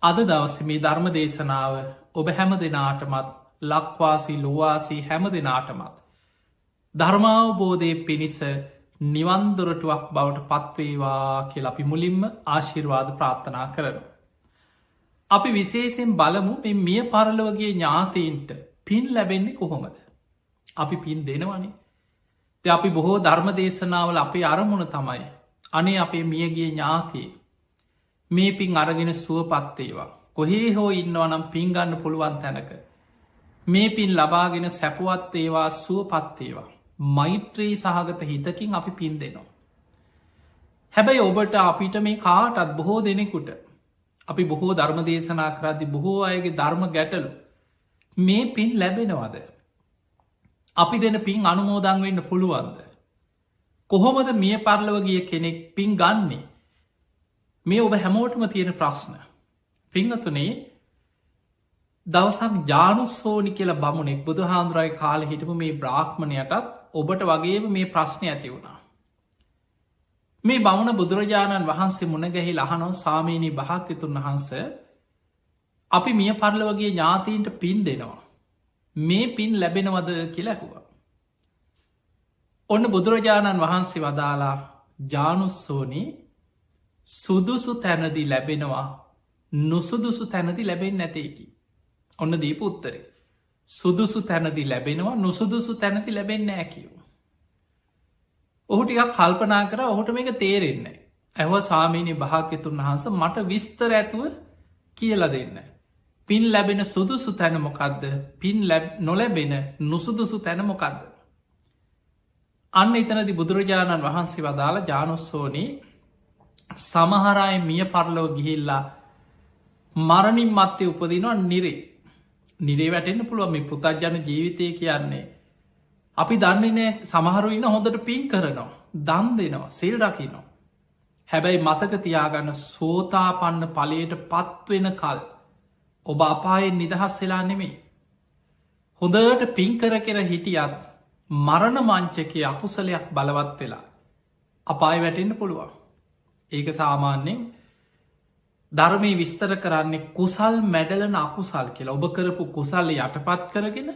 අද දවස මේ ධර්ම දේශනාව ඔබ හැම දෙනාටමත් ලක්වාසී ලොවාසී හැම දෙනාටමත්. ධර්මාවබෝධය පිණිස නිවන්දොරටුවක් බවට පත්වේවා කියල අපි මුලින්ම ආශිර්වාද ප්‍රාර්ථනා කරන. අපි විශේෂෙන් බලමු මිය පරලවගේ ඥාතීන්ට පින් ලැබෙන්නේ කොහොමද. අපි පින් දෙනවනේ. අපි බොහෝ ධර්ම දේශනාවල අපේ අරමුණ තමයි. අනේ අපේ මියගේ ඥාතිය මේ පින් අරගෙන සුවපත්තේවා. කොහේ හෝ ඉන්නවනම් පින්ගන්න පුළුවන් තැනක. මේ පින් ලබාගෙන සැපුවත්තේවා සුවපත්තේවා. මෛත්‍රී සහගත හිතකින් අපි පින් දෙනවා. හැබැයි ඔබට අපිට මේ කාටත් බොහෝ දෙනෙකුට අපි බොහෝ ධර්ම දේශනා කරදදි බොහෝ අයගේ ධර්ම ගැටලු මේ පින් ලැබෙනවද. අපි දෙන පින් අනුමෝදං වෙන්න පුළුවන්ද. කොහොමද මිය පරලව ගිය කෙනෙක් පින් ගන්නේ. මේ ඔබ හැමෝටම තියෙන ප්‍රශ්න. පිංහතුනේ දවසක් ජානුස්සෝනි කියලා බමුණෙක් බුදු හාන්දුරයි කාල හිටපු මේ බ්‍රාහ්මණයටත් ඔබට වගේම මේ ප්‍රශ්නය ඇති වුණා. මේ බමුණ බුදුරජාණන් වහන්සේ මුණගැහි ලහනෝ සාමීනී භාක්‍යතුන් වහන්ස අපි මිය පරලවගේ ඥාතීන්ට පින් දෙනවා. මේ පින් ලැබෙනවද කියලැහුවා. ඔන්න බුදුරජාණන් වහන්සේ වදාලා ජානුස්සෝනී සුදුසු තැනදි ලැබෙනවා නුසුදුසු තැනදි ලැබෙන් නැතේකි. ඔන්න දීප උත්තරේ. සුදුසු තැනදි ලැබෙනවා නුසුදුසු තැනති ලැබෙන්න ඇකිව. ඔහුටික කල්පනා කර ඔහුට මේක තේරෙන්නේ. ඇව ස්වාමීනි භාක්‍යතුන් වහන්ස මට විස්තර ඇතුව කියල දෙන්න. පින් ලැබෙන සුදුසු තැන මොකක්ද පින් නොලැබෙන නුසුදුසු තැන මොකක්ද. අන්න එතනදි බුදුරජාණන් වහන්සේ වදාළ ජානුස්සෝනී සමහරය මිය පරලෝ ගිහිල්ලා මරණින් මත්තය උපදිනවා නිරේ නිරේ වැටෙන්න්න පුළුව මේ පුතත්ජන ජීවිතය කියන්නේ. අපි දන්නේනෑ සමහරු ඉන්න හොඳට පින් කරනවා දන් දෙනවා සෙල් රකිනවා. හැබැයි මතක තියාගන්න සෝතාපන්න පලයට පත්වෙන කල් ඔබ අපායෙන් නිදහස් වෙලා නෙමේ. හොඳට පින්කර කෙර හිටියත් මරණ මංචකය අකුසලයක් බලවත් වෙලා අපාය වැටෙන්න්න පුළුවන්. ඒක සාමාන්‍යෙන් ධර්මය විස්තර කරන්නේ කුසල් මැඩලන අකුසල් කියලා ඔබ කරපු කුසල්ල යටපත් කරගෙන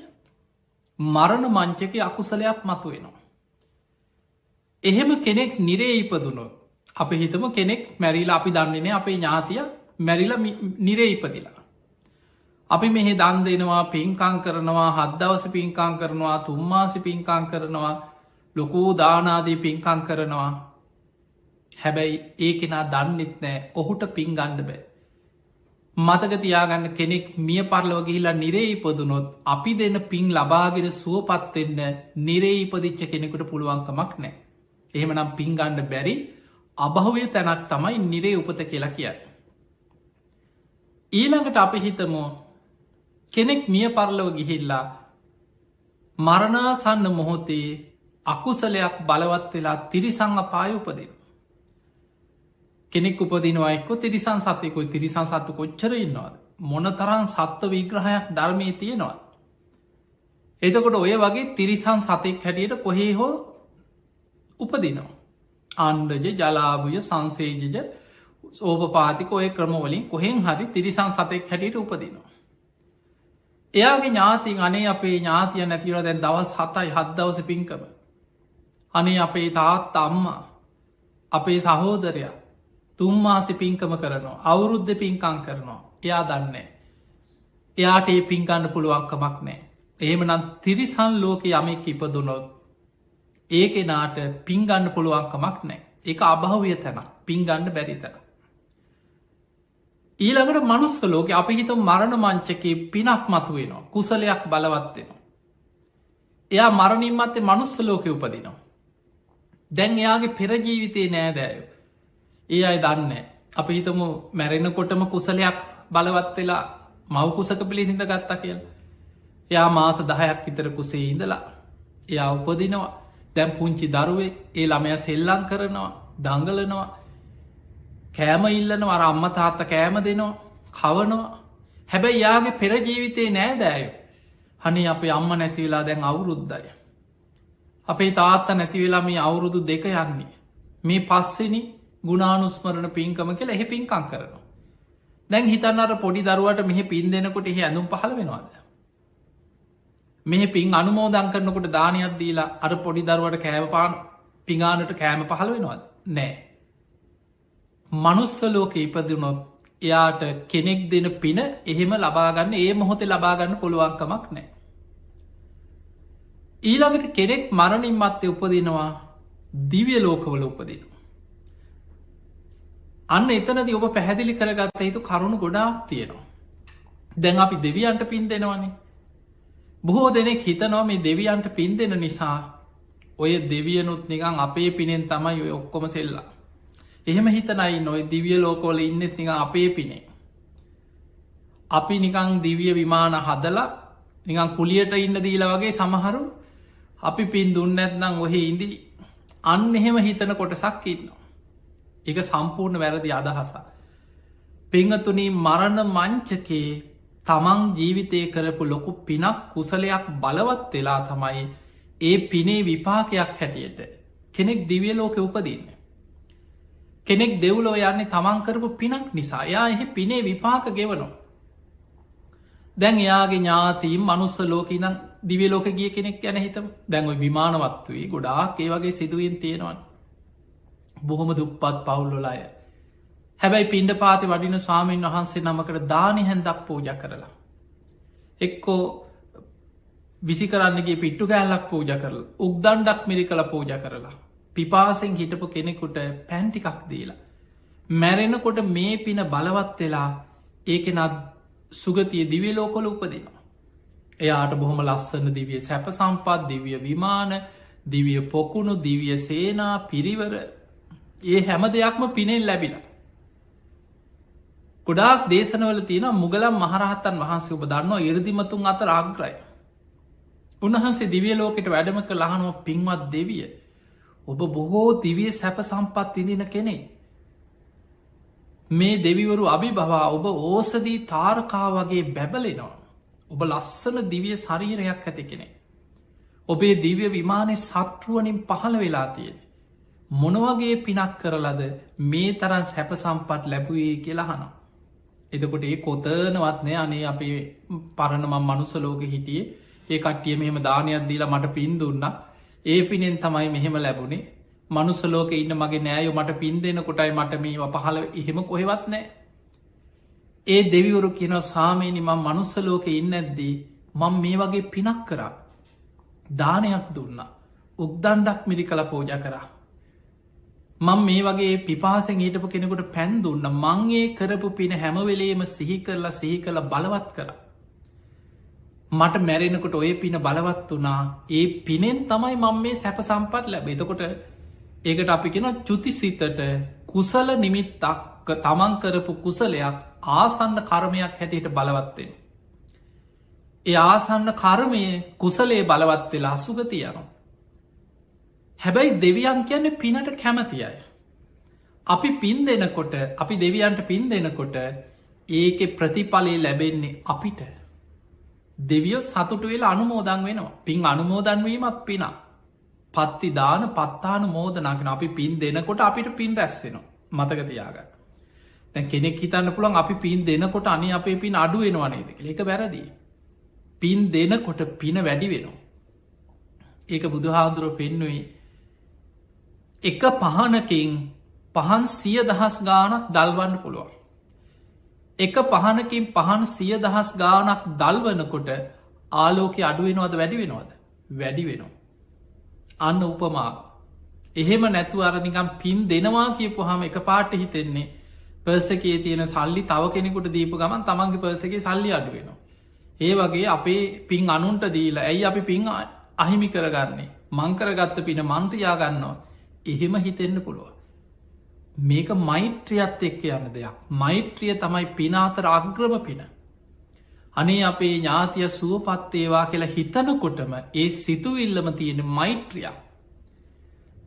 මරණ මංචක අකුසලයක් මතු වෙනවා. එහෙම කෙනෙක් නිරේ ඉපදුනොත් අප හිතම කෙනෙක් මැරිලා අපි දන්නේනේ අපේ ඥාතිය මැරිල නිරේ ඉපදිලා. අපි මෙහෙ දන් දෙනවා පින්කං කරනවා හද්දවස පින්කං කරනවා තුම්මාසි පින්කං කරනවා ලොකූ දානාදී පින්කං කරනවා. හැබැයි ඒ කෙනා දන්නෙත් නෑ ඔහුට පින් ගණ්ඩ බෑ. මතක තියාගන්න කෙනෙක් මිය පරලව ගිහිලා නිරේ ඉපදුනොත් අපි දෙන්න පින් ලබාගෙන සුවපත්වෙන්න නිරේ ඉපදිච්ච කෙනෙකුට පුළුවන්කමක් නෑ. එහෙමනම් පින් ගණ්ඩ බැරි අභවය තැනක් තමයි නිරේ උපත කියලා කියන්න. ඊළඟට අපි හිතමෝ කෙනෙක් මිය පරලව ගිහිල්ලා මරණාසන්න මොහොතේ අකුසලයක් බලවත් වෙලා තිරිසං අපාය උපදින. කෙනෙක් උපදිනවයික්කො තිරිසන් සතයකොයි තිරිසන් සත්තු කොච්චර ඉන්නවාද. මොන තරන් සත්ව විග්‍රහයක් ධර්මය තියෙනවා. එතකොට ඔය වගේ තිරිසන් සතෙක් හැටියට කොහේ හෝ උපදිනවා. අන්ඩජ ජලාභය සංසේජජ සෝපපාතික ඔය ක්‍රමවලින් කොහෙන් හරි තිරිසන් සතෙක් හැටියට උපදිනවා. එයාගේ ඥාතින් අනේ අපේ ඥාතිය නැතිවල දැන් දවස් 7යි 7 දවස පින්කම. අනේ අපේ තාත් අම්මා අපේ සහෝදරයා තුම්මාසි පින්කම කරනවා අවුරුද්ධ පින්කං කරනවා එයා දන්නේ. එයාට ඒ පින්කන්න පුළුවන්කමක් නෑ. එහෙමනම් තිරිසන් ලෝක යමෙක් ඉපදුනොත් ඒ කෙනාට පින්ගන්න පුළුවන්කමක් නෑ. එක අභව්‍ය තැන පින්ගන්න බැරි තැන. ඊළඟට මනුස්ස ලෝක අපි හිත මරණ මංචකේ පිනක් මතු වෙනවා කුසලයක් බලවත්වෙනවා. එයා මරණින්මත්තේ මනුස්ස ලෝකය උපදිනවා. දැන් එයාගේ පෙරජීවිතය නෑදෑයෝ. ඒ අයි දන්න අප හිතම මැරෙනකොටම කුසලයක් බලවත් වෙලා මවකුසක පිළිසිඳ ගත්තා කියල. එයා මාස 10ක් විතර කුසේ ඉඳලා එයා උපදිනවා දැම් පුංචි දරුවේ ඒ ළමය සෙල්ලං කරනවා දංගලනවා කෑම ඉල්ලනවා අර අම්ම තාත්ත කෑම දෙනවා කවනවා. හැබැයි යාගේ පෙරජීවිතේ නෑදෑයෝ. හනි අපේ අම්ම නැතිවෙලා දැන් අවුරුද්දය. අපේ තාත්ත නැතිවෙලා මේ අවුරුදු 2 යන්නේ. මේ පස්වෙනි ගුණානුස්මරණ පින්කම කියලා එහෙ පින්කං කරනවා. දැන් හිතන්නට පොඩි දරුවට මෙහ පින් දෙනකොට එහි ඇඳුම් පහළ වෙනවාද. මෙහ පින් අනුමෝදං කරනකොට දානයක් දීලා අර පොඩි දරුවට කෑමපාන පිඟානට කෑම පහළ වෙනවාද නෑ. මනුස්ස ලෝක ඉපදුනොත් එයාට කෙනෙක් දෙන පින එහෙම ලබාගන්න ඒ මොහොතේ ලබාගන්න පුළුවන්කමක් නෑ. ඊළඟට කෙනෙක් මරණින් මත්තේ උපදිනවා දිවිය ලෝකවල උපදිනවා. අන්න එතනද ඔබ පැහැදිලි කරගත්ත යුතු කරුණු ගොඩාක් තියෙනවා. දැන් අපි දෙවියන්ට පින් දෙනවනේ. බොහෝ දෙනෙක් හිතනවා මේ දෙවියන්ට පින් දෙන නිසා ඔය දෙවියනුත් නිකං අපේ පිනෙන් තමයි ඔය ඔක්කොම සෙල්ලා. එහෙම හිතනයි නොයි දිවිය ලෝකෝල ඉන්නෙත් නික අපේ පිනේ. අපි නිකං දිවිය විමාන හදලා නිකං කුලියට ඉන්න දීලා වගේ සමහරු අපි පින් දුන්න ඇත්නම් ඔහෙ ඉදි අන්න එහෙම හිතන කොටසක් ඉන්නවා. එක සම්පූර්ණ වැරදි අදහසා. පිංහතුනී මරණ මංචකේ තමන් ජීවිතය කරපු ලොකු පිනක් කුසලයක් බලවත් වෙලා තමයි ඒ පිනේ විපාකයක් හැටියට කෙනෙක් දිවිය ලෝක උපදින්න. කෙනෙක් දෙව්ලෝ යන්නේ තමන් කරපු පිනක් නිසා යා එහි පිනේ විපාක ගෙවනවා. දැන් එයාගේ ඥාතීම් මනුස්ස ලෝක ඉනම් දිවිය ලෝක ගිය කෙනෙක් යන හිතම දැන්ව විමානවත්වී ගොඩාක් ඒ වගේ සිදුවෙන් තියෙනවන්. බොහොම දුප්පත් පවුල්ලොලාය. හැබැයි පින්ඩ පාති වඩින ස්වාමීන් වහන්සේ නමකට දානි හැන්දක් පූජ කරලා. එක්කෝ විසි කරන්නගේ පිට්ටු කෑල්ලක් පූජ කරල උක්දන්ඩක් මිරි කළ පූජ කරලා. පිපාසෙන් හිටපු කෙනෙකුට පැන්ටිකක් දීලා. මැරෙනකොට මේ පින බලවත් වෙලා ඒකෙනත් සුගතිය දිවිය ලෝකොල උපදිනවා. එයාට බොහොම ලස්සන දිවිය සැප සම්පත් දිවිය විමාන දිවිය පොකුණු දිවිය සේනා පිරිවර ඒ හැම දෙයක්ම පිනෙන් ලැබිලා. ගොඩාක් දේශනවල තියෙන මුගලම් මහරහත්තන් වහන්සේ ඔබ දන්නවා ඉරදිමතුන් අතර ආග්‍රයි. උන්වහන්සේ දිවිය ලෝකෙට වැඩම කළ අහනුව පින්වත් දෙවිය. ඔබ බොහෝ දිවිය සැප සම්පත් ඉදින කෙනෙ. මේ දෙවිවරු අභිභවා ඔබ ඕසදී තාරකා වගේ බැබලෙනවා. ඔබ ලස්සන දිවිය ශරීරයක් ඇති කෙනෙ. ඔබේ දිව්‍ය විමානය සත්රුවනින් පහළ වෙලා තියෙන. මොනවගේ පිනක් කරලද මේ තරන් සැප සම්පත් ලැබුවේ කියලාහනවා. එතකොට ඒ කොතනවත්නය අනේ අපේ පරණම මනුසලෝක හිටියේ ඒ කට්ටිය මෙහෙම දානයක් දීලා මට පින් දුන්න ඒ පිනෙන් තමයි මෙහෙම ලැබුණේ මනුසලෝක ඉන්න මගේ නෑයෝ මට පින් දෙන කොටයි මට මේ පහල එහෙම කොහෙවත් නෑ. ඒ දෙවිවරු කියන සාමීනි මං මනුස්සලෝක ඉන්න ඇද්දී මං මේ වගේ පිනක් කරා දානයක් දුන්න උක්දන්ඩක් මිරි කළ පෝජ කරා. මං මේ වගේ පිපාසෙන් හිටපු කෙනෙකුට පැන් දුන්න මංගේ කරපු පින හැමවෙලේම සිහි කළ බලවත් කර. මට මැරෙනකොට ඔය පින බලවත් වනා ඒ පිනෙන් තමයි මං මේ සැප සම්පත් ලැබ එතකොට ඒකට අපි කෙන චුතිසිතට කුසල නිමිත්තක් තමන් කරපු කුසලයක් ආසන්න කර්මයක් හැටියට බලවත්වෙන. ඒ ආසන්න කර්මය කුසලේ බලවත් වෙලා සුගතියනවා. හැබැයි දෙවියන් කියන්නේ පිනට කැමති අය. අපි පින් දෙනකොට අපි දෙවියන්ට පින් දෙනකොට ඒක ප්‍රතිඵලේ ලැබෙන්නේ අපිට. දෙවියෝ සතුටු වෙලා අනුමෝදන් වෙනවා. පින් අනුමෝදන්වීමත් පින. පත්ති දාන පත්තාන මෝදනාගෙන අපි පින් දෙනකොට අපිට පින් රැස්සෙනවා. මතකතියාගන්න. දැන් කෙනෙක් හිතන්න පුළන් අපි පින් දෙනකොට අනි අපේ පින් අඩු වෙනවනේද ඒක වැරදිී. පින් දෙනකොට පින වැඩි වෙනවා. ඒක බුදුහාදුරුව පෙන්නුවේ එක පහනකින් පහන් 100,000 ගානක් දල්වන්න පුළුවන්. එක පහනකින් පහන් 100,000 ගානක් දල්වනකොට ආලෝකය අඩුවෙනවද වැඩි වෙනවද වැඩි වෙනවා. අන්න උපමාව. එහෙම නැතු අරනිකම් පින් දෙනවා කියපු හම එක පාට හිතෙන්නේ පර්සකේ තියෙන සල්ලි තව කෙනෙකුට දීපු ගමන් තමන්ගේ පර්සගේ සල්ලි අඩු වෙනවා. ඒ වගේ අපේ පින් අනුන්ට දීලා ඇයි අපි පින් අහිමි කරගන්නේ මංකරගත්ත පින මන්තයා ගන්නවා එහෙම හිතෙන්න්න පුළුව. මේක මෛත්‍රියත් එක්ක යන දෙයක් මෛත්‍රිය තමයි පිනාතර අග්‍රම පින. අනේ අපේ ඥාතිය සුවපත්තේවා කියලා හිතනකොටම ඒ සිතුවිල්ලම තියෙන මෛත්‍රිය.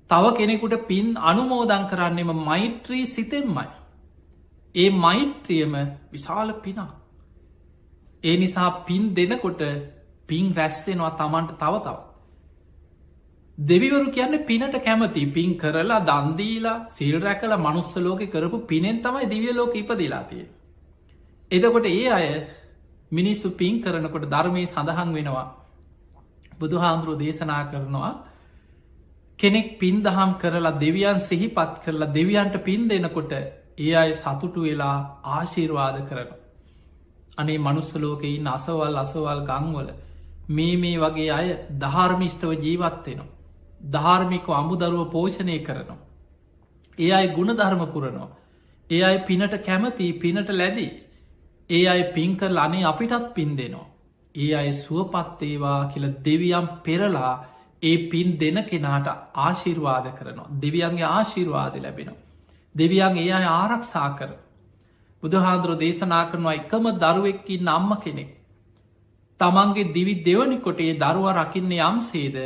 තව කෙනෙකුට පින් අනුමෝදං කරන්නෙම මෛත්‍රී සිතෙන්මයි. ඒ මෛත්‍රියම විශාල පිනා. ඒ නිසා පින් දෙනකොට පින් රැස්වෙනවා තමන්ට තව තවත්. දෙවිවරු කියන්න පිනට කැමති පින් කරලා දන්දීලා සිල් රැකල මනුස්සලෝක කරපු පිනෙන් තමයි දිවිය ලෝක ඉපදිලාතිය. එදකොට ඒ අය මිනිස්සු පින් කරනකොට ධර්මය සඳහන් වෙනවා. බුදු හාමුදුරුව දේශනා කරනවා කෙනෙක් පින් දහම් කරලා දෙවියන් සිහිපත් කරලා දෙවියන්ට පින් දෙනකොට ඒ අය සතුටු වෙලා ආශීර්වාද කරන. අනේ මනුස්සලෝකයින් අසවල් අසවල් ගංවල මේ වගේ අය ධාර්මිෂ්ටව ජීවත්වෙනවා. ධාර්මිකව අමුදරුව පෝෂණය කරනවා. ඒ අයි ගුණ ධර්ම පුරනවා. ඒ අයි පිනට කැමති පිනට ලැදී. ඒ අයි පින්කරල අනේ අපිටත් පින් දෙනවා. ඒ අයි සුවපත්තේවා කියල දෙවියම් පෙරලා ඒ පින් දෙන කෙනාට ආශිර්වාද කරනවා. දෙවියන්ගේ ආශිර්වාද ලැබෙනවා. දෙවියන් ඒ අය ආරක්ෂා කර. බුදුහාන්දුර දේශනා කරනවා එකම දරුවෙක්කින් අම්ම කෙනෙක්. තමන්ගේ දිවි දෙවනිකොට ඒ දරුව රකින්නේ යම්සේද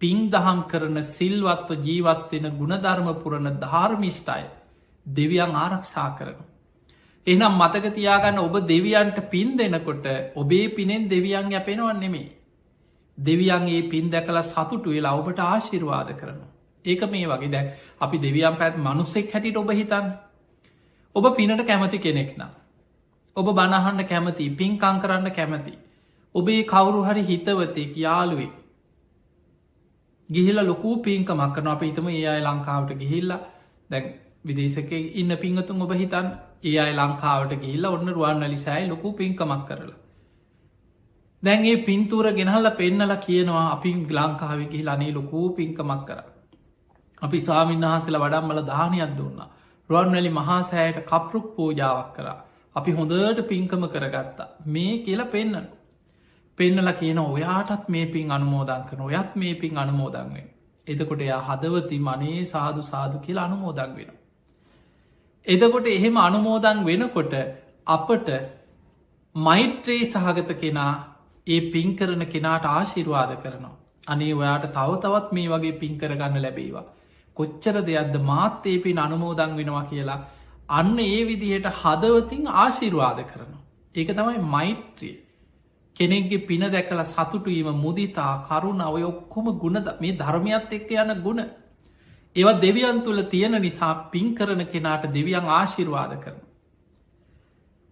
පින් දහම් කරන සිල්වත්ව ජීවත්වෙන ගුණධර්ම පුරණ ධාර්මිෂ්ටයි දෙවියන් ආරක්ෂා කරන. එහනම් මතකතියාගන්න ඔබ දෙවියන්ට පින් දෙනකොට ඔබේ පිනෙන් දෙවියන් යැපෙනවන් නෙමේ. දෙවියන්ගේ පින් දැකලා සතුටු වෙලා ඔබට ආශිර්වාද කරනවා. ඒක මේ වගේ දැක් අපි දෙවියන් පැත් මනුස්සෙක් හැටිට ඔබ හිතන්න. ඔබ පිනට කැමති කෙනෙක් නම්. ඔබ බණහන්න කැමති පින්කං කරන්න කැමති. ඔබේ කවුරු හරි හිතවතෙක් යාළුවේ ගිහිල ලොකූ පින්කමක් කරන අප හිතම ඒ අයි ලංකාවට ගිහිල්ලා දැ විදේශක ඉන්න පිංහතුන් ඔබ හිතන් ඒ අයි ලංකාවට ගිහිල්ලා ඔන්න රුවන්නලි සෑයි ලොකු පින්කමක් කරලා. දැන්ගේ පින්තූර ගෙනහල්ල පෙන්නල කියනවා අපි ලංකාව ගිහිල් අනේ ලොකූ පින්කමක් කර. අපි ස්වාමින් වහන්සේලා වඩම්මල දානයක් දුන්න. රුවන්වැලි මහාසෑයට කප්රුක් පූජාවක් කරා. අපි හොඳට පින්කම කරගත්තා මේ කියලා පෙන්න්නන. පෙන්නල කියන ඔයාටත් මේ පින් අනුමෝදන් කරන ඔයත් මේ පින් අනුමෝදන් වෙන. එදකොට එයා හදවති මනේ සාදු සාදු කියලා අනුමෝදන් වෙන. එදකොට එහෙම අනුමෝදන් වෙනකොට අපට මෛත්‍රී සහගත කෙනා ඒ පින් කරන කෙනාට ආශිර්වාද කරනවා. අනේ ඔයාට තව තවත් මේ වගේ පින් කරගන්න ලැබේවා. කොච්චර දෙයක්ද මාත්තේ පින් අනුමෝදන් වෙනවා කියලා අන්න ඒ විදිහට හදවතින් ආශිර්වාද කරනවා. ඒක තමයි මෛත්‍රිය. කෙනෙක්ගේ පින දැකලා සතුටුවීම මුදිතා කරුණ ඔය ඔක්කොම ගුණ මේ ධර්මයත් එක්ක යන ගුණ. ඒවා දෙවියන් තුළ තියෙන නිසා පින් කරන කෙනාට දෙවියන් ආශිර්වාද කරන.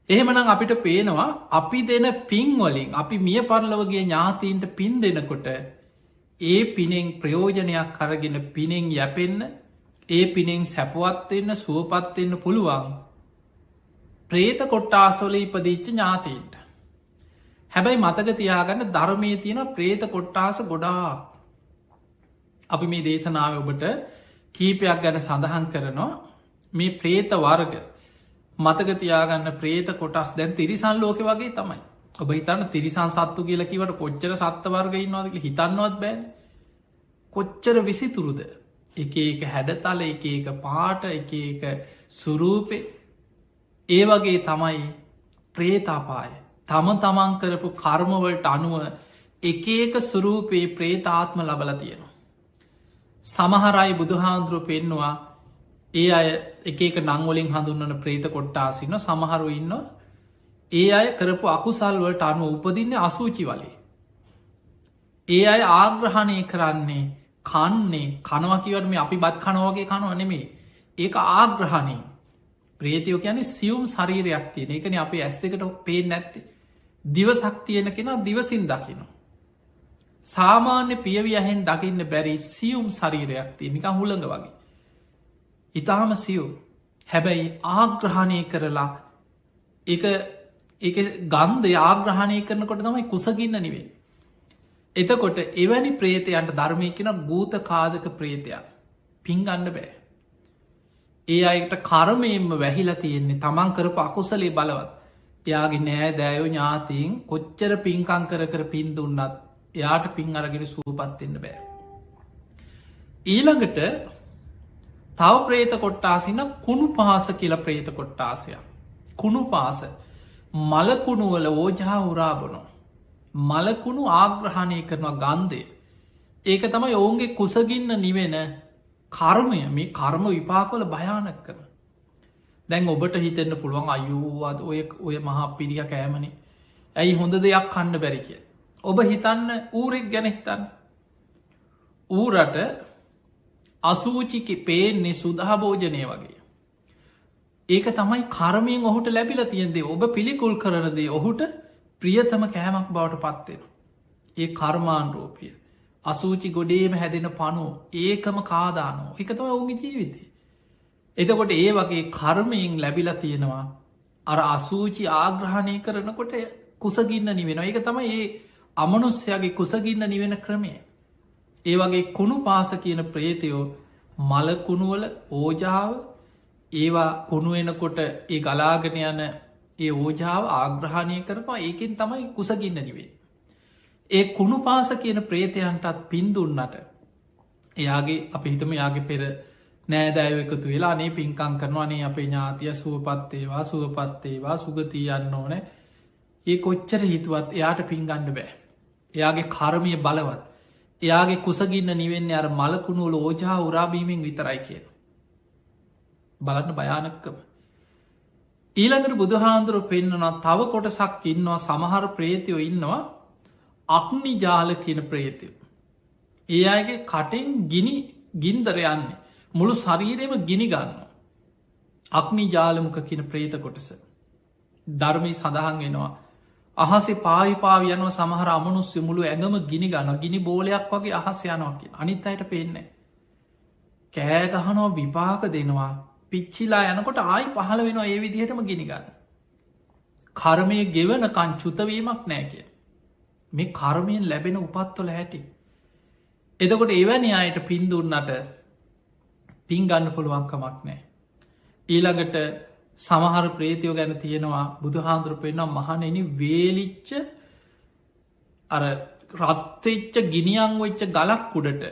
එහෙමනම් අපිට පේනවා අපි දෙන පින්වලින් අපි මිය පරලවගේ ඥාතීන්ට පින් දෙනකොට ඒ පිනෙන් ප්‍රයෝජනයක් කරගෙන පිනෙන් යැපෙන්න ඒ පිනෙන් සැපවත්වෙන්න සුවපත්වෙන්න පුළුවන් ප්‍රේත කොට්ටාසොල ඉපදිච්ච ඥාතීන්ට. හැබැයි මතක තියාගන්න ධර්මය තියෙන ප්‍රේත කොට්ටාස ගොඩා අපි මේ දේශනාව ඔබට කීපයක් ගැන සඳහන් කරනවා මේ ප්‍රේත වර්ග මතක තියාගන්න ප්‍රේත කොටස් දැන් තිරිසන් ලෝක වගේ තමයි. ඔබ හිතන්න තිරිසන් සත්තු කියලකිවට කොච්චර සත්ත වර්ග ඉන්නවාදක හිතන්නවත් බෑ කොච්චර විසිතුරුද එක එක හැඩතල එක එක පාට එක එක සුරූපය ඒ වගේ තමයි ප්‍රේතාපාය තම තමන් කරපු කර්මවලට අනුව එක එක සුරූපයේ ප්‍රේතාත්ම ලබල තියෙනවා. සමහරයි බුදුහාන්දුරුව පෙන්නවා ඒ අය එක නංවලින් හඳුන්නන ප්‍රේත කොට්ටාසින්න සමහරු ඉන්න ඒ අය කරපු අකුසල්වලට අනුව උපදින්නේ අසූචි වලේ. ඒ අය ආග්‍රහණය කරන්නේ කන්නේ කනවකිවට මේ අපි බත් කනවගේ කනව නෙමේ ඒක ආග්‍රහණය ප්‍රේතියෝ කියන්නේ සියුම් ශරීරයක් තියෙන එකන අපේ ඇස් දෙකට පේ නැත්තේ දිවසක් තියෙන කෙනා දිවසින් දකිනවා. සාමාන්‍ය පියවියහෙන් දකින්න බැරි සියුම් ශරීරයක් තිය නික හුළඟ වගේ. ඉතාම සියුම් හැබැයි ආග්‍රහණය කරලා ඒ ගන්ධ ආග්‍රහණය කරනකොට තමයි කුසගින්න නිවේ. එතකොට එවැනි ප්‍රේතයන්ට ධර්මය කෙන ගූත කාදක ප්‍රේතයක් පින්ගන්න බෑ. ඒ අයට කරමයෙන්ම වැහිලා තියෙන්නේ තමන් කරපු අකුසලේ බලවත් යාගේ නෑ දෑයෝ ඥාතීන් කොච්චර පින්කං කර පින් දුන්නත් එයාට පින් අරගෙන සූපත්වෙන්න බෑ. ඊළඟට තව ප්‍රේත කොට්ටාසින කුණු පහස කියල ප්‍රේත කොට්ටාසයක්. කුණු පාස මලකුණුවල ඕජහා උරාබනෝ. මලකුණු ආග්‍රහණය කරනවා ගන්දය. ඒක තමයි ඔවුන්ගේ කුසගින්න නිවෙන කර්මය මේ කර්ම විපාකොල භයානක් කරන. දැන් ඔබට හිතෙන්න්න පුළුවන් අයුවාද ඔය මහා පිරිිය කෑමනි ඇයි හොඳ දෙයක් කන්න බැරි කිය. ඔබ හිතන්න ඌරෙක් ගැන හිතන්න. ඌරට අසූචික පේන්නේ සුදහභෝජනය වගේ. ඒක තමයි කර්මයෙන් ඔහුට ලැබිල තියෙන්දේ ඔබ පිළිකුල් කරනදේ ඔහුට ප්‍රියතම කෑමක් බවට පත්වෙන. ඒ කර්මාන්රෝපිය. අසූචි ගොඩේම හැදෙන පනු ඒකම කාදානෝ එකතම ඔවුගේ ජීවිතේ. එතකොට ඒ වගේ කර්මයෙන් ලැබිල තියෙනවා අර අසූචි ආග්‍රහණය කරනකොට කුසගින්න නිවෙන එක තම ඒ අමනුස්්‍යයාගේ කුසගින්න නිවෙන ක්‍රමය. ඒ වගේ කුණු පාස කියන ප්‍රේතයෝ මලකුණුවල ඕජාව ඒවා කුණුවෙනකොට ඒ ගලාගෙන යන ඒ ඕජාව ආග්‍රහණය කරපා ඒකෙන් තමයි කුසගින්න නිවේ. ඒ කුණු පාස කියන ප්‍රේතයන්ටත් පින්දුන්නට එයාගේ අපි හිතම යාගේ පෙර නෑදෑයෝ එකතු වෙලා අනේ පින්කං කරනවානේ අපේ ඥාතිය සුවපත්තේවා සුවපත්තේවා සුගතියන්න ඕන ඒ කොච්චර හිතුවත් එයාට පින්ගණ්ඩ බෑ. එයාගේ කර්මය බලවත් එයාගේ කුසගින්න නිවෙන්නේ අර මලකුණුවල ඕජා උරාබීමෙන් විතරයි කියන. බලන්න භයානක්කම. ඊළඟට බුදුහාන්දුරු පෙන්න්නනවා තව කොටසක් ඉන්නවා සමහර ප්‍රේතියෝ ඉන්නවා අක්නි ජාල කියන ප්‍රේතිය. ඒ අයගේ කටෙන් ගිනි ගින්දර යන්නේ මුළු ශරීරයම ගිනි ගන්න. අක්නි ජාලමුක කියන ප්‍රේත කොටස. ධර්මී සඳහන් වෙනවා. අහසේ පාවිපාව යනව සමහර අමනුස්්‍ය මුළු ඇඟම ගිනි ගන්න ගිනි බෝලයක් වගේ අහස යනවා කිය අනිත් අයට පේන්නේ. කෑගහනෝ විපාක දෙනවා පිච්චිලා යනකොට ආයි පහළ වෙනවා ඒ විදිහටම ගිනිගන්න. කර්මය ගෙවනකන් චුතවීමක් නෑ කිය. මේ කර්මයෙන් ලැබෙන උපත්වල හැටි. එදකොට එවැනි අයට පින්දුන්නට පින් ගන්න පුළුවන්කමක් නෑ. ඊළඟට සමහර ප්‍රේතියෝ ගැන තියෙනවා බුදුහාන්දුරු පෙන්නම් මහනෙන වේලිච්ච අර රත්වෙච්ච ගිනියං වෙච්ච ගලක් උඩට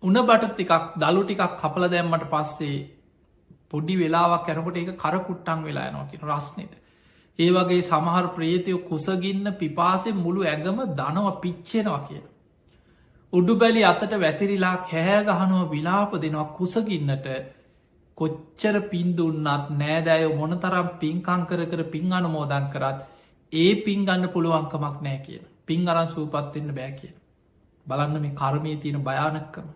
උන බට ටිකක් දළු ටිකක් කපල දැම්මට පස්සේ පොඩි වෙලාවක් යැනකොට ඒක කරකුට්ටන් වෙලා යනවා කියෙන රස්නෙට. ඒ වගේ සමහර ප්‍රේතියෝ කුසගින්න පිපාසෙ මුළු ඇඟම දනව පිච්චෙනවා කියන. උඩු බැලි අතට වැතිරිලා කෑගහනුව විලාප දෙනවා කුසගින්නට කොච්චර පින්දුන්නත් නෑදෑය මොනතරම් පින්කං කර පින් අනුමෝදන් කරත් ඒ පින් ගන්න පුළුවන්කමක් නෑ කියන පින් අරන් සූපත්වෙන්න බෑ කිය. බලන්න මේ කර්මය තියෙන භයානක්කම.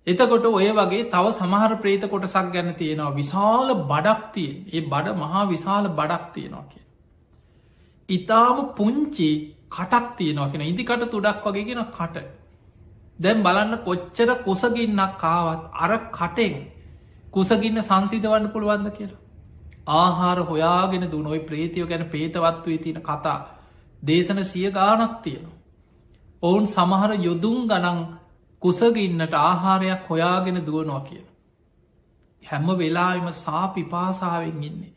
එතකොට ඔය වගේ තව සමහර ප්‍රේත කොටසක් ගැන තියෙනවා විශාල බඩක් තියෙන් ඒ බඩ මහා විශාල බඩක් තියෙනවා කිය. ඉතාම පුංචි කටක් තියෙනවා කියෙන ඉදිකට තුඩක් වගේගෙන කට. දැම් බලන්න කොච්චර කුසගින්නක් කාවත් අර කටෙන් කුසගින්න සංසිධවන්න පුළුවන්ද කියලා. ආහාර හොයාගෙන දුනොයි ප්‍රේතියෝ ගැන පේතවත්වයේ තියෙන කතා දේශන සිය ගානක් තියෙනවා. ඔවුන් සමහර යොදුම් ගනන් කුසගින්නට ආහාරයක් හොයාගෙන දුවනවා කිය. හැම වෙලාම සා පිපාසාවෙන් ඉන්නේ.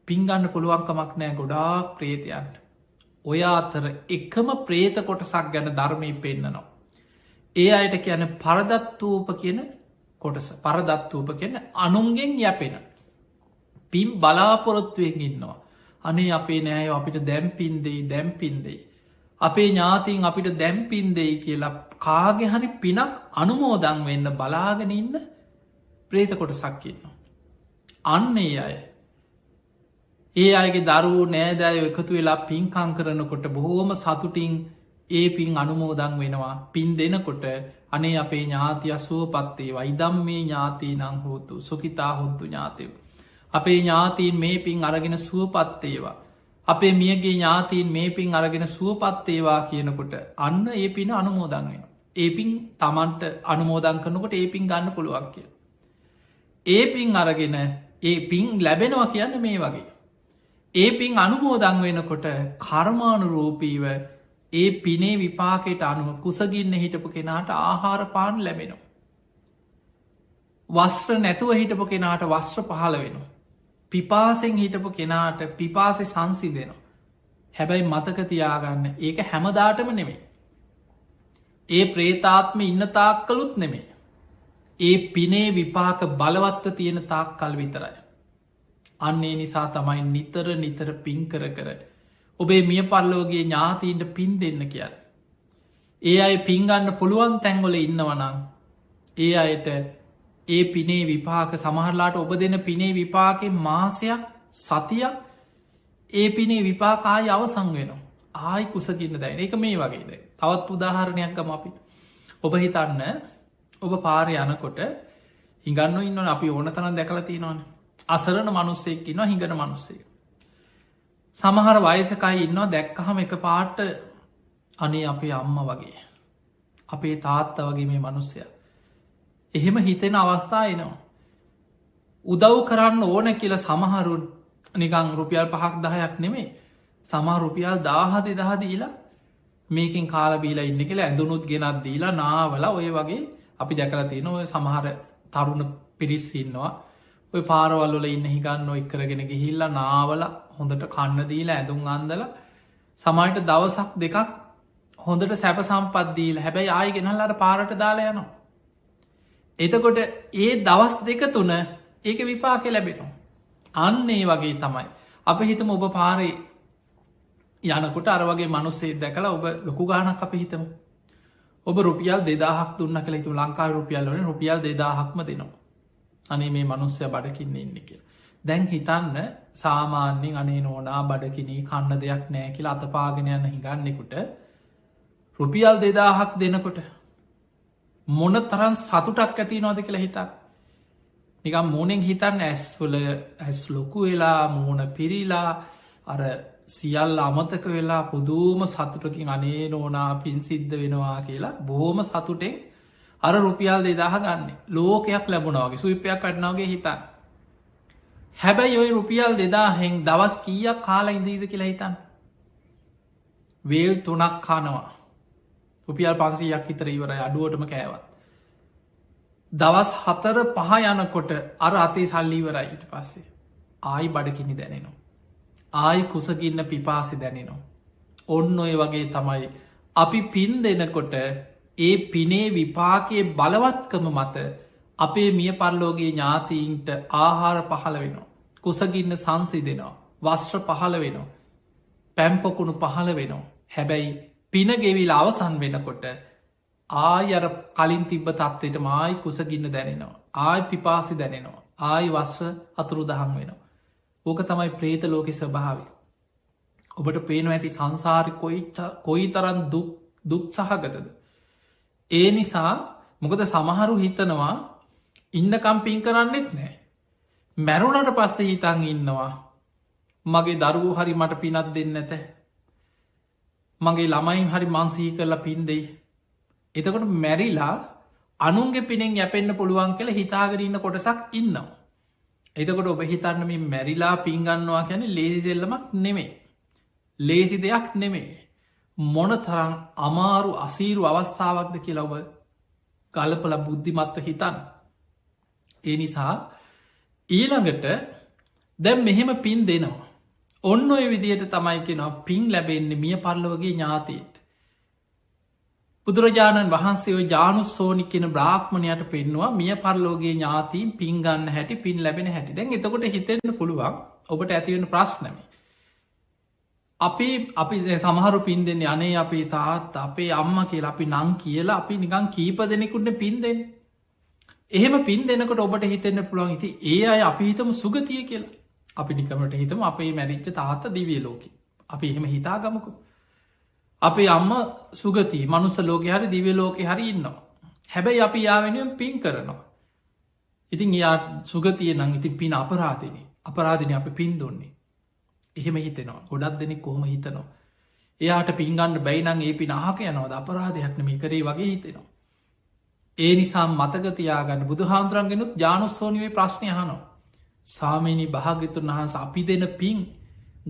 පින්ගන්න පුළුවන්කමක් නෑ ගොඩාක් ප්‍රේතයන්ට. ඔය අතර එකම ප්‍රේත කොටසක් ගැන ධර්මය පෙන්න්නනවා. ඒ අයට කියන පරදත්වූප කියන කොටස පරදත්වූප කියන අනුන්ගෙන් යැපෙන. පින් බලාපොරොත්තුවෙන් ඉන්නවා. අනේ අපේ නෑයෝ අපිට දැම්පින්දෙයි දැම්පින්දෙයි. අපේ ඥාතින් අපිට දැම්පින්දෙයි කියලා කාගෙ හරි පිනක් අනුමෝදං වෙන්න බලාගෙන ඉන්න ප්‍රේත කොටසක් ඉන්නවා. අන්නේ අය ඒ අයගේ දරුවෝ නෑදෑයෝ එකතු වෙලා පින්කං කරනකොට බොහෝම සතුටින් ඒ පින් අනුමෝදං වෙනවා පින් දෙනකොට අනේ අපේ ඥාතිය සුවපත්තේ වයිදම් මේ ඥාතී නං හෝතු සුකිතා හොන්තු ඥාතයව. අපේ ඥාතීන් මේ පින් අරගෙන සුවපත්තේවා. අපේ මියගේ ඥාතීන් මේ පින් අරගෙන සුවපත්තේවා කියනකොට අන්න ඒ පින අනුමෝදන් වෙන. ඒ පින් තමන්ට අනුමෝදන් කරනකොට ඒ පින් ගන්න පුළුවන් කිය. ඒ පින් අරගෙන ඒ පින් ලැබෙනවා කියන්න මේ වගේ. ඒ පින් අනුමෝදං වෙනකොට කර්මානුරූපීව ඒ පිනේ විපාකයට අනුව කුසගින්න හිටපු කෙනාට ආහාර පාන් ලැබෙනවා. වස්ත්‍ර නැතුව හිටපු කෙනාට වස්ත්‍ර පහළ වෙනවා. පිපාසෙන් හිටපු කෙනාට පිපාසෙ සංසි දෙනවා. හැබැයි මතක තියාගන්න ඒක හැමදාටම නෙමේ. ඒ ප්‍රේතාත්ම ඉන්න තාක් කළුත් නෙමේ. ඒ පිනේ විපාක බලවත්ව තියෙන තාක් කල් විතරයි. අන්නේ නිසා තමයි නිතර නිතර පින් කර කර ඔබේ මිය පල්ලෝගේ ඥාතීන්ට පින් දෙන්න කියන්න. ඒ අය පින්ගන්න පුළුවන් තැන්ගොල ඉන්නවනං ඒ අයට ඒ පිනේ විපාක සමහරලාට ඔබ දෙන පිනේ විපාකෙන් මාසයක් සතියක් ඒ පිනේ විපාකායි අවසං වෙනවා. ආයි කුසගින්න දැයි එක මේ වගේද. තවත් උදාහරණයක් ගම අපි. ඔබ හිතන්න ඔබ පාරය යනකොට හිඟන්න ඉන්න අපි ඕන තරන් දැකලා තියෙනවන. අසරණ මනුස්සෙක් ඉන්නවා හිඟන මනුස්සේ. සමහර වයසකයි ඉන්නවා දැක්කහම එක පාට අනේ අපේ අම්ම වගේ. අපේ තාත්ත වගේ මේ මනුස්සය. එහෙම හිතෙන අවස්ථා එනවා. උදව් කරන්න ඕන කියල සමහරුන් නිකං රුපියල් 5-10ක් නෙමේ සමහ රුපියල් 10 දීලා මේකින් කාලබීලා ඉන්න කියලා ඇඳුනුත් ගෙනත් දීලා නාවල ඔය වගේ අපි දැකලා තියෙන ඔය සමහර තරුණ පිරිස් ඉන්නවා ඔය පාරවල්ල ඉන්න හිගන්න එක්කරගෙන ගිහිල්ලා නාවල හොඳට කන්න දීලා ඇඳුම් අන්දල සමයිට දවසක් දෙකක් හොඳට සැප සම්පත්දීල හැබැයි ආය ගෙනල්ලට පාරට දාලා යනවා. එතකොට ඒ දවස් දෙක තුන ඒක විපාක ලැබෙනවා. අන්නේ වගේ තමයි. අප හිතම ඔබ පාරේ යනකොට අරවගේ මනුස්සේ දැකලා ඔබ ලොකු ගානක් අප හිතම. ඔබ රුපියල් 2000ක් දුන්න කළ තු ලංකායි රුපියල් වලින් රුපියල් 2000ක්ම දෙනවා. අනේ මේ මනුස්සය බඩකින්න ඉන්න කියලා. දැන් හිතන්න සාමාන්‍යෙන් අනේ නෝනා බඩකිනී කන්න දෙයක් නෑ කියලා අතපාගෙන යන්න හිගන්නෙකුට රුපියල් 2000ක් දෙනකොට මොන තරන් සතුටක් ඇති නොද කියලා හිතන්න. නිකම් මූනෙන් හිතන්න ඇස්වල ඇස් ලොකු වෙලා මූුණ පිරිලා අර සියල් අමතක වෙලා පුදුම සතුටකින් අනේ නෝනා පින් සිද්ධ වෙනවා කියලා බොහෝම සතුටෙන් අර රුපියල් 2000 ගන්න ලෝකයක් ලැබුණවාගේ සුවිපයක් කටනාවගේ හිතන්න. හැබැයි ඔය රුපියල් 2000හෙන් දවස් කීයක් කාලා ඉඳීද කියලා හිතන්න. වේල් 3ක් කානවා රුපියල් 500ක් විතර ඉවරයි අඩුවටම කෑවත්. දවස් 4-5 යනකොට අර අතේ සල්ලිවරයි ඊට පස්සේ ආයි බඩකිනි දැනෙනවා. ආයි කුසගින්න පිපාසි දැනෙනවා. ඔන්න ඔය වගේ තමයි අපි පින් දෙනකොට ඒ පිනේ විපාකයේ බලවත්කම මත අපේ මිය පරලෝගේ ඥාතීන්ට ආහාර පහළ වෙනවා. කුසගින්න සංසි දෙනවා. වස්ත්‍ර පහළ වෙනවා. පැම්පොකුණු පහළ වෙනවා. හැබැයි පින ගෙවිල අවසන් වෙනකොට ආය අර කලින් තිබ්බ තත්වයට මායි කුසගින්න දැනෙනවා. ආය පිපාසි දැනෙනවා. ආයි වස්්‍ර අතුරු දහන් වෙනවා. ඕක තමයි ප්‍රේත ලෝක ස්වභාව. ඔබට පේනව ඇති සංසාරි කොයි තරන් දුක් සහගතද. ඒ නිසා මොකද සමහරු හිතනවා ඉන්නකම් පින් කරන්නෙත් නෑ. මැරුණට පස්සේ හිතන් ඉන්නවා මගේ දරුවෝ හරි මට පිනත් දෙන්න ඇත. මගේ ළමයින් හරි මන්සහි කරලා පින් දෙයි. එතකොට මැරිලා අනුන්ගේ පිනෙන් යැපෙන්න්න පුළුවන් කියල හිතාගරන්න කොටසක් ඉන්නවා. එතකොට ඔබ හිතන්න මේ මැරිලා පින්ගන්නවා කියන ලේසිසෙල්ලමක් නෙමේ. ලේසි දෙයක් නෙමේ. මොන තරම් අමාරු අසීරු අවස්ථාවක්ද කියලා ඔබ ගලපල බුද්ධිමත්ව හිතන්. ඒ නිසා ඊළඟට දැම් මෙහෙම පින් දෙනවා. ඔන්න ඔය විදියට තමයි කෙනවා පින් ලැබෙන්නේ මිය පරලවගේ ඥාතීට. බුදුරජාණන් වහන්සේ ජානුස්සෝනි කෙන බ්‍රාහ්මණයට පෙන්වා මිය පරලෝගේ ඥාතීන් පින්ගන්න හැටි පින් ලැබෙන හැටි දැන් එතකොට හිතෙන්න්න පුළුවන් ඔබට ඇතිවෙන ප්‍රශ්නම. අපි සමහරු පින් දෙන්න අනේ අපේ තාත් අපේ අම්ම කියලා අපි නං කියලා අපි නිකං කීප දෙනෙකුට පින් දෙන්න. එහෙම පින් දෙනකට ඔබට හිතෙන්න්න පුළුවන් හිති ඒ අය අපි හිතම සුගතිය කියලා අපි නිකමට හිතම අපේ මැරිච්ච තාත්ත දිවිය ලෝක අපි එහෙම හිතාගමකු. අපේ අම්ම සුගති මනුස්ස ලෝක හරි දිව ලෝක හරි ඉන්නවා. හැබැයි අපි යාවෙනුවෙන් පින් කරනවා. ඉතින් එයා සුගතිය නං ඉතින් පින් අපරාධනය අපි පින් දුන්නේ. එහෙම හිතෙනවා ගොඩක් දෙනෙක් කොහොම හිතනවා. එයාට පින්ගන්න බැයිනං ඒ පින් අහක යනවද අපරාධයක් මේ කරේ වගේ හිතෙනවා. ඒ නිසා මතකතියාගන්න බුදු හාමුදුරන්ගෙනුත් ජානුස්සෝනිවේ ප්‍රශ්නය හනවා. සාමීනි භාගිතුන් වහන්ස අපි දෙන පින්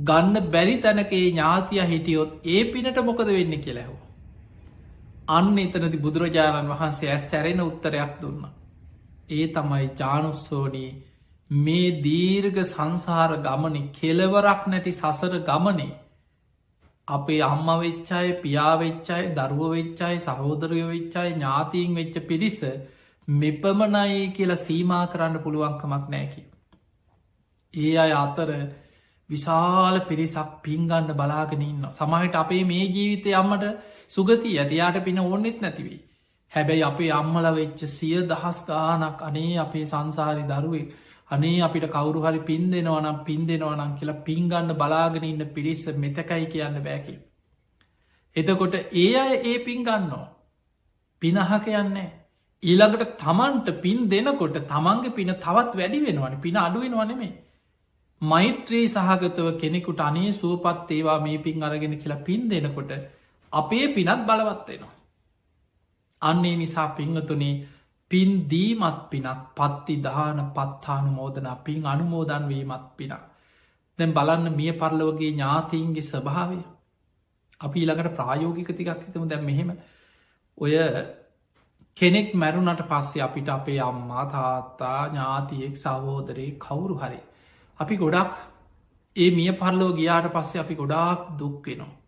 ගන්න බැරි තැනකේ ඥාතිය හිටියොත් ඒ පිනට මොකද වෙන්න කෙලැහෝ. අන්න එතනති බුදුරජාණන් වහන්සේ ඇස් සැරෙන උත්තරයක් දුන්න. ඒ තමයි ජානුස්සෝනී මේ දීර්ග සංසාර ගමන කෙලවරක් නැති සසර ගමනේ අපේ අම්ම වෙච්චාය පියාවෙච්චාය දරුව වෙච්චායි සහෝදරය වෙච්චායි ඥාතීන් වෙච්ච පිරිස මෙපමණයි කියලා සීමා කරන්න පුළුවන්කමක් නෑකි. ඒ අය අතර විශාල පිරිසක් පින්ගන්න බලාගෙන ඉන්න සමහට අපේ මේ ජීවිතය අම්මට සුගති ඇතියාට පින ඕන්නෙත් නැතිවී. හැබැයි අපේ අම්මල වෙච්ච 100,000 ගානක් අනේ අපේ සංසාරි දරුවේ අනේ අපිට කවුරු හරි පින් දෙනවනම් පින් දෙනවනම් කියලා පින්ගන්න බලාගෙන ඉන්න පිරිස්ස මෙතකයි කියන්න බෑකි. එතකොට ඒ අය ඒ පින් ගන්නවා පිනහ කියන්නේ ඊළඟට තමන්ට පින් දෙනකොට තමන්ගේ පින තවත් වැඩි වෙනවන පින අඩුවෙනවනෙමේ. මෛත්‍රී සහගතව කෙනෙකුට අනේ සුවපත් ඒවා මේ පින් අරගෙන කියලා පින් දෙනකොට අපේ පිනත් බලවත්වෙනවා. අන්නේ නිසා පිංහතුනේ පින් දීමත් පිනක් පත්ති දාන පත්තානු මෝදනා පින් අනුමෝදන් වීමත් පිනක්. දැන් බලන්න මිය පරලෝගේ ඥාතීන්ගේ ස්වභාවය. අපි ඊළඟට ප්‍රායෝගික තිකක් හිතම දැම් මෙහෙම ඔය කෙනෙක් මැරුණට පස්සේ අපිට අපේ අම්මා තාත්තා ඥාතියෙක් සහෝදරේ කවුරු හරි. අපි ගොඩක් ඒ මිය පරලෝ ගියාට පස්සේ අපි ගොඩාක් දුක්වෙනවා.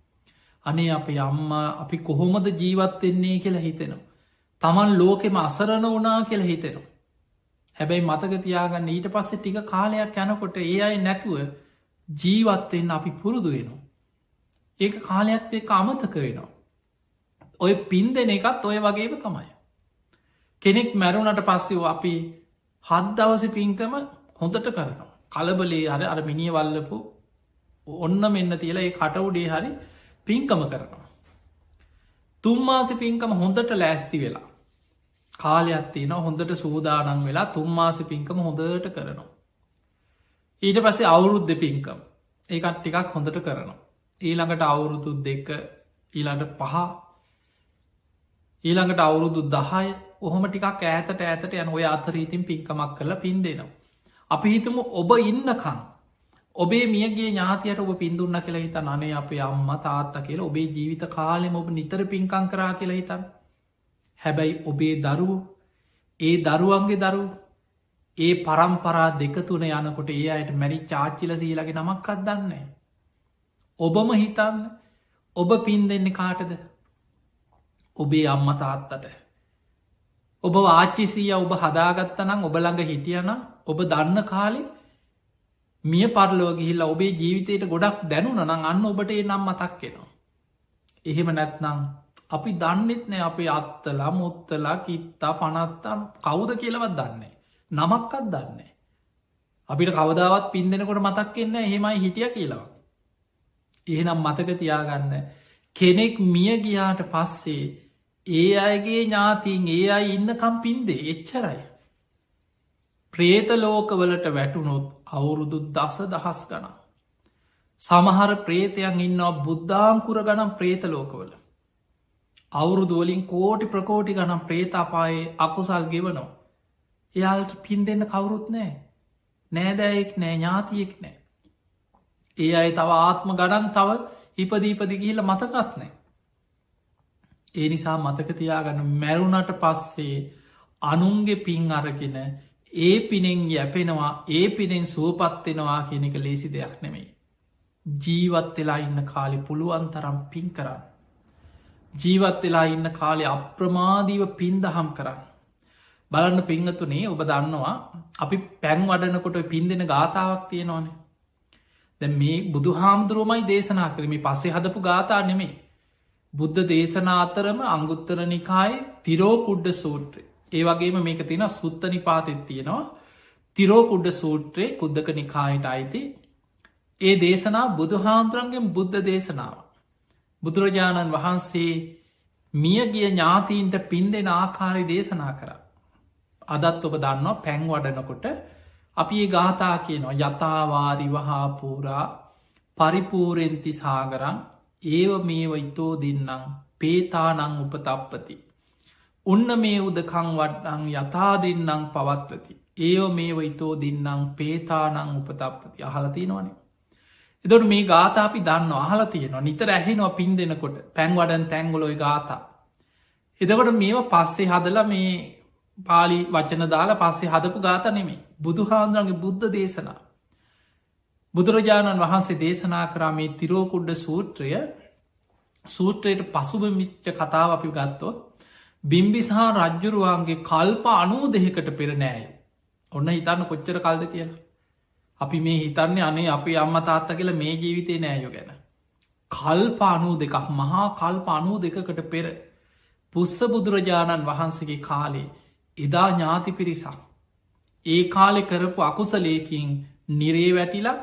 අනේ අපේ අම්මා අපි කොහොමද ජීවත්වෙන්නේ කියලා හිතෙනවා. තමන් ලෝකෙම අසරණ වනා කියලා හිතෙනවා. හැබැයි මතක තියාගන්න ඊට පස්සේ ටික කාලයක් යනකොට ඒ අයි නැතුව ජීවත්වෙන්න අපි පුරුදු වෙනවා. ඒක කාලයක් එක්ක අමතක වෙනවා. ඔය පින් දෙන එකත් ඔය වගේම තමයි. කෙනෙක් මැරුණට පස්සෙව අපි හද්දවස පින්කම හොඳට කරනවා. කලබලේ හර අර මිනිිය වල්ලපු ඔන්න මෙන්න තියලා ඒ කටවුඩේ හරි පින්කම කරනවා. තුම්මාසි පින්කම හොඳට ලෑස්ති වෙලා. කාලයක් තියෙන හොඳට සූදානන් වෙලා තුම්මාසි පින්කම හොඳට කරනවා. ඊට පස්සේ අවුරුද්ධ පින්කම් ඒකත් ටිකක් හොඳට කරනවා. ඊළඟට අවුරුදු දෙක ඊළඟට පහ ඊළඟට අවුරුදු 10 ඔහොම ටිකක් ඇතට යන ඔය අතරීතින් පින්කමක් කරලා පින් දෙනවා. අපි හිතමු ඔබ ඉන්නකං ඔබේ මියගේ ඥාතියට ඔබ පින්දුන්න කියලා හිත නනේ අපේ අම්ම තාත්ත කියලා ඔබේ ජීවිත කාලෙම ඔබ නිතර පින්කං කරා කියලා හිතන්. හැබැයි ඔබේ දරුව ඒ දරුවන්ගේ දරු ඒ පරම්පරා දෙක තුන යනකොට ඒ අයට මැරි චාච්චිල සීලගේ නමක්කත් දන්නේ. ඔබම හිතන්න ඔබ පින් දෙන්නේ කාටද ඔබේ අම්ම තාත්තට. ඔබ ආච්චිසීය ඔබ හදාගත්ත නම් ඔබ ළඟ හිටියනම් ඔබ දන්න කාලේ මිය පරලෝ ගිහිල්ලා ඔබේ ජීවිතයට ගොඩක් දැනුන නං අන්න ඔබට ඒ නම් මතක්කෙනවා. එහෙම නැත්නම් අපි දන්නෙත් නෑ අපේ අත්තලා මුත්තලා කිත්තා පනත්තම් කවුද කියලවත් දන්නේ. නමක්කත් දන්නේ. අපිට කවදාවත් පින් දෙනකොට මතක්කෙන්න එහෙමයි හිටිය කියලා. එහෙනම් මතක තියාගන්න කෙනෙක් මිය ගියාට පස්සේ ඒ අයගේ ඥාතින් ඒ අයි ඉන්නකම් පින්දේ එච්චරයි. ප්‍රේත ලෝකවලට වැටුනොත් අවුරුදු දස දහස් ගනම්. සමහර ප්‍රේතයන් ඉන්නවා බුද්ධාංකුර ගනම් ප්‍රේත ලෝකවල. අවුරුදුවලින් කෝටි ප්‍රකෝටි ගනම් ප්‍රේතාපායේ අකුසල් ගෙවනෝ. එයාල්ට පින් දෙන්න කවුරුත් නෑ. නෑදෑයෙක් නෑ ඥාතියෙක් නෑ. ඒ අයි තව ආත්ම ගණන් තව ඉපදීපදි ගිහිල මතකත් නෑ. ඒ නිසා මතකතියාගන්න මැරුණට පස්සේ අනුන්ගේ පින් අරගෙන ඒ පිනෙන් යැපෙනවා ඒ පිනෙන් සුවපත්වෙනවා කියන එක ලේසි දෙයක් නෙමෙයි. ජීවත් වෙලා ඉන්න කාලෙ පුළුවන් තරම් පින් කරන්න. ජීවත් වෙලා ඉන්න කාලෙ අප්‍රමාදීව පින් දහම් කරන්න. බලන්න පිංහතුනේ ඔබ දන්නවා අපි පැන් වඩනකොට පින් දෙන ගාථාවක් තියෙනවානේ. දැ මේ බුදු හාමුදුරුවමයි දේශනා කරමි පස්සේ හදපු ගාථා නෙමේ. බුද්ධ දේශනා අතරම අංගුත්තර නිකායි තිරෝකුඩ්ඩ සූත්‍රය ඒ වගේම මේක තියෙන සුත්ත නිපාතෙත් තියෙනවා තිරෝකුඩ්ඩ සූත්‍රයේ කුද්දක නිකායට අයිති ඒ දේශනා බුදුහාන්දුරන්ගෙන් බුද්ධ දේශනාව. බුදුරජාණන් වහන්සේ මියගිය ඥාතීන්ට පින් දෙෙන ආකාරි දේශනා කර. අදත් ඔබ දන්නවා පැන් වඩනකොට අපි ඒ ගාථා කියනවා යථවාරි වහාපූරා පරිපූරෙන්ති සාගරන් ඒව මේව ඉතෝ දෙන්නම් පේතානං උපතප්පති. උන්න මේ උදකං වඩ්ඩං යථා දෙන්නම් පවත්වති. ඒව මේව ඉතෝ දෙන්නම් පේතානං උපතප්පති අහලතිනවනේ. එදොට මේ ගාථා අපි දන්න අහල තියෙනවා නිතර ඇහෙනවා පින් දෙනකොට පැන් වඩන් තැංගොලොයි ගාථා. එදකොට මේවා පස්සේ හදලා මේ පාලි වචන දාලා පස්සේ හදපු ගාත නෙමේ බුදු හාන්දුරන්ගේ බුද්ධ දේශනා. බුදුරජාණන් වහන්සේ දේශනා කරා මේ තිරෝකුඩ්ඩ සූත්‍රය සූත්‍රයට පසුබ මිච්ච කතාව අපි ගත්තොත් බිම්බිසාහ රජ්ජුරුවන්ගේ කල්ප 92කට පෙර නෑය. ඔන්න හිතන්න කොච්චර කල්ද කියලා. අපි මේ හිතන්නේ අනේ අපේ අම්ම තාත්ත කියලා මේ ජීවිතේ නෑයෝ ගැන. කල්ප 92ක් මහා කල්ප 92කට පෙර පුස්ස බුදුරජාණන් වහන්සේගේ කාලේ එදා ඥාති පිරිසක්. ඒ කාලෙ කරපු අකුසලයකින් නිරේ වැටිලා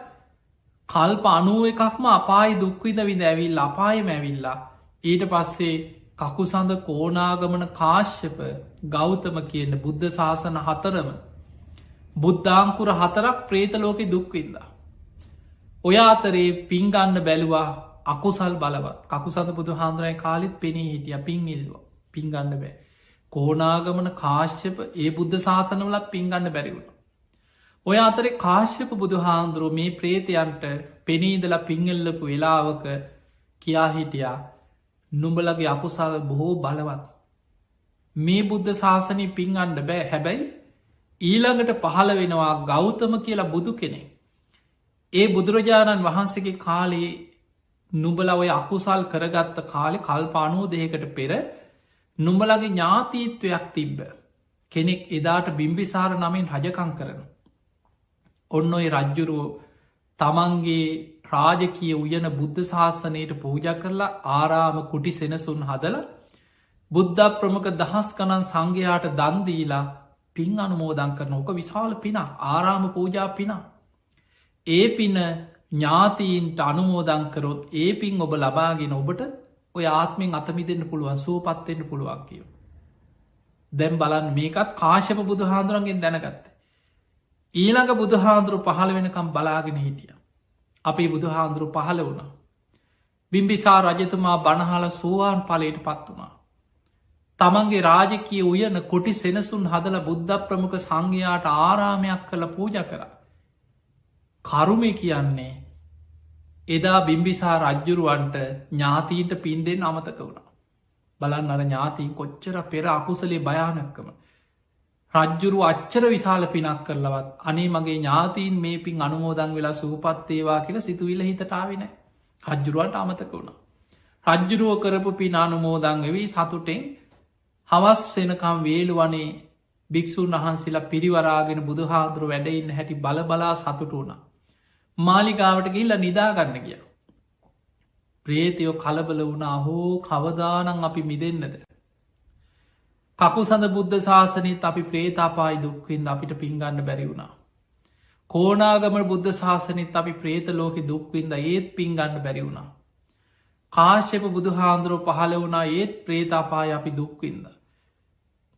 කල්ප 91ක්ම අපායි දුක්විද විද ඇවිල් අපායම ඇවිල්ලා ඊට පස්සේ කකුසඳ කෝනාගමන කාශ්‍යප ගෞතම කියන බුද්ධ ශාසන 4ම බුද්ධාංකුර 4ක් ප්‍රේත ලෝකෙ දුක්වින්දා. ඔය අතරේ පින්ගන්න බැලුවා අකුසල් බලවත් කකුසඳ බුදු හාන්දුරයි කාලිත් පෙනී හිටිය පින් ඉල්වා පින්ගන්න බෑ. කෝනාගමන කාශ්‍යප ඒ බුද්ධ ශාසනවලත් පින්ගන්න බැරිවුණ. ඔය අතරේ කාශ්‍යප බුදු හාන්දුරුව මේ ප්‍රේතයන්ට පෙනීදලා පිංගල්ලපු වෙලාවක කියා හිටියා නුඹලගේ අකුසාල බොහෝ බලවත්. මේ බුද්ධ ශාසනය පින්ගන්න බෑ හැබැයි ඊළඟට පහළ වෙනවා ගෞතම කියලා බුදු කෙනෙ. ඒ බුදුරජාණන් වහන්සේගේ කාලේ නුඹල ඔය අකුසල් කරගත්ත කාලෙ කල්පානූ දෙකට පෙර නුඹලගේ ඥාතීත්වයක් තිබ්බ. කෙනෙක් එදාට බිම්බිසාර නමින් රජකං කරන. ඔන්න ඔය රජ්ජුරුව තමන්ගේ රාජකය උයන බුද්ධ ශාසනයට පූජ කරලා ආරාම කුටි සෙනසුන් හදල බුද්ධ ප්‍රමුඛ දහස් කණන් සංඝයාට දන්දීලා පින් අනුමෝදන් කරන ඕක විශාල පින ආරාම පූජා පින. ඒ පින ඥාතීන්ට අනුමෝදංකරොත් ඒ පින් ඔබ ලබාගෙන ඔබට ඔය ආත්මෙන් අතමිදෙන්න්න පුළුවන් සූපත්වෙන්න්න පුළුවන් කියව. දැම් බලන් මේකත් කාශප බුදු හාදුරන්ගෙන් දැනගත්ත. ඊළඟ බුදුහාන්දුරු පහළ වෙනකම් බලාගෙන හිටිය. අපේ බුදුහාන්දුරු පහළ වුණ. බිම්බිසා රජතුමා බණහල සෝවාන් පලයට පත් වුණා. තමන්ගේ රාජකය උයන කොටි සෙනසුන් හදල බුද්ධ ප්‍රමුඛ සංඝයාට ආරාමයක් කළ පූජ කර. කරුමය කියන්නේ එදා බිම්බිසා රජ්ජුරුවන්ට ඥාතීන්ට පින්දෙන් අමතක වුණ. බලන් අර ඥාතීන් කොච්චර පෙර අකුසලේ භයානක්කම. රජ්ජුරු අච්චර විශාල පිනක් කරලවත් අනේ මගේ ඥාතීන් මේ පින් අනුමෝදන් වෙලා සූපත්තේවා කියල සිතුවිල හිතටාවෙන රජ්ජුරුවන්ට අමතක වුණ. රජ්ජුරුව කරපු පින් අනුමෝදං වෙවී සතුටෙන් හවස් වෙනකම් වේළුවනේ භික්‍ෂූන් වහන්සේලා පිරිවරාගෙන බුදුහාදුරු වැඩඉන්න හැටි බලබලා සතුට වුණ. මාලිකාවට ගිල්ල නිදාගන්න කිය. ප්‍රේතයෝ කලබල වුණ අහෝ කවදානං අපි මිදන්නද. කකුසඳ බුද්ධ ශාසනයත් අපි ප්‍රේතාපායි දුක්වින්ද අපිට පින්ගන්න බැරි වුණා. කෝනාගම බුද්ධ ශාසනයත් අපි ප්‍රේත ලෝකෙ දුක්වින්ද ඒත් පින්ගන්න බැරි වුණා. කාශ්‍යප බුදු හාන්දුරුව පහළ වුණා ඒත් ප්‍රේතාපාය අපි දුක්වින්ද.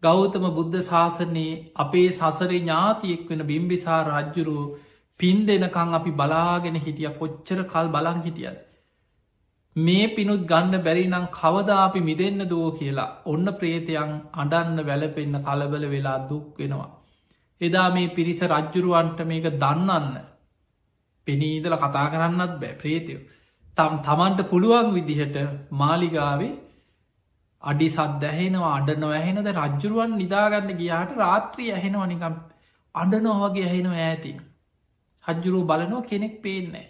ගෞතම බුද්ධ ශාසනයේ අපේ සසරේ ඥාතියෙක් වෙන බිම්බිසා රජ්ජුරුව පින් දෙනකං අපි බලාගෙන හිටිය කොච්චර කල් බලන් හිටියද. මේ පිනුත් ගන්න බැරිනම් කවදා අපි මිදන්න දෝ කියලා ඔන්න ප්‍රේතයන් අඩන්න වැලපෙන්න්න කලබල වෙලා දුක් වෙනවා. එදා මේ පිරිස රජ්ජුරුවන්ට මේක දන්නන්න පෙනීදල කතා කරන්නත් බෑ ප්‍රේතයෝ. තමන්ට පුළුවන් විදිහට මාලිගාවේ අඩි සත් ඇහෙනවා අඩ නොඇහෙනද රජ්ජුරුවන් නිදාගන්න ගියාට රාත්‍රී ඇහෙනවා නිකම් අඩනෝ වගේ ඇහෙනවා ඇති. හජ්ජුරුව බලනවා කෙනෙක් පේන්නේ.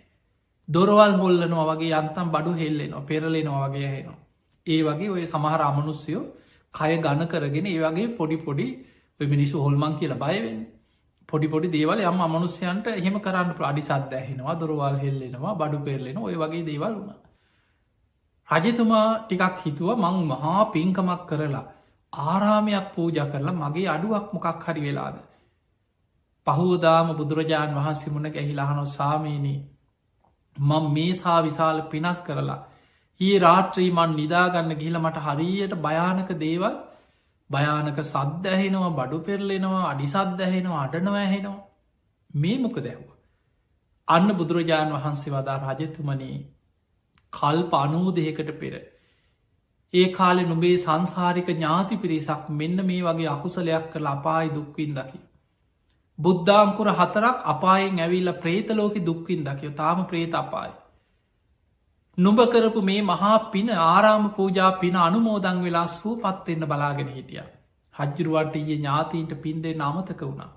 දොරවල් හොල්ලනවා වගේ යන්තම් බඩු හෙල්ලෙනවා පෙරලෙනවා වගේ හෙනවා. ඒ වගේ ඔය සමහර අමනුස්යෝ කය ගණ කරගෙන ඒ වගේ පොඩි පොඩි මිනිසු හොල්මන් කියලා බයවෙන්න. පොඩිපොඩි දේවල් යම් අමනුස්්‍යයන්ට එහෙම කරන්න අඩි සද්ද ඇහෙනවා දොරවල් හෙල්ලෙනවා බඩු පෙරලෙන ඔය වගේ දේවල් වුණ. රජතුමා ටිකක් හිතුව මං මහා පින්කමක් කරලා ආරාමයක් පූජ කරලා මගේ අඩුවක් මොකක් හරි වෙලාද. පහෝදාම බුදුරජාණන් වහන්සේ මුණ ගැහිලාහනො සාමීනී මං මේ සා විශාල පිනක් කරලා ඒ රාත්‍රී මන් නිදාගන්න ගිහිල මට හරියට භයානක දේවල් භයානක සද්ද ඇහෙනවා බඩු පෙරලෙනවා අඩිසද්ද ඇහෙනවා අඩනව ඇහෙනවා මේ මොක දැව්ව. අන්න බුදුරජාණන් වහන්සේ වදා රජතුමනී කල්ප අනූදයකට පෙර. ඒ කාලෙ නුබේ සංසාරික ඥාති පිරිසක් මෙන්න මේ වගේ අකුසලයක් කළ අපායි දුක්වින් දකි. බුද්ධාංකුර 4ක් අපායෙන් ඇවිල්ල ප්‍රේතලෝක දුක්වින් දකියෝ තාම ප්‍රේත අපායි. නුඹ කරපු මේ මහා පින ආරාම පූජා පින අනුමෝදං වෙලා සූපත්වෙන්න බලාගෙන හිටිය. රජ්ජුරුවට ඒ ඥාතීන්ට පින්දේ අමතක වුණා.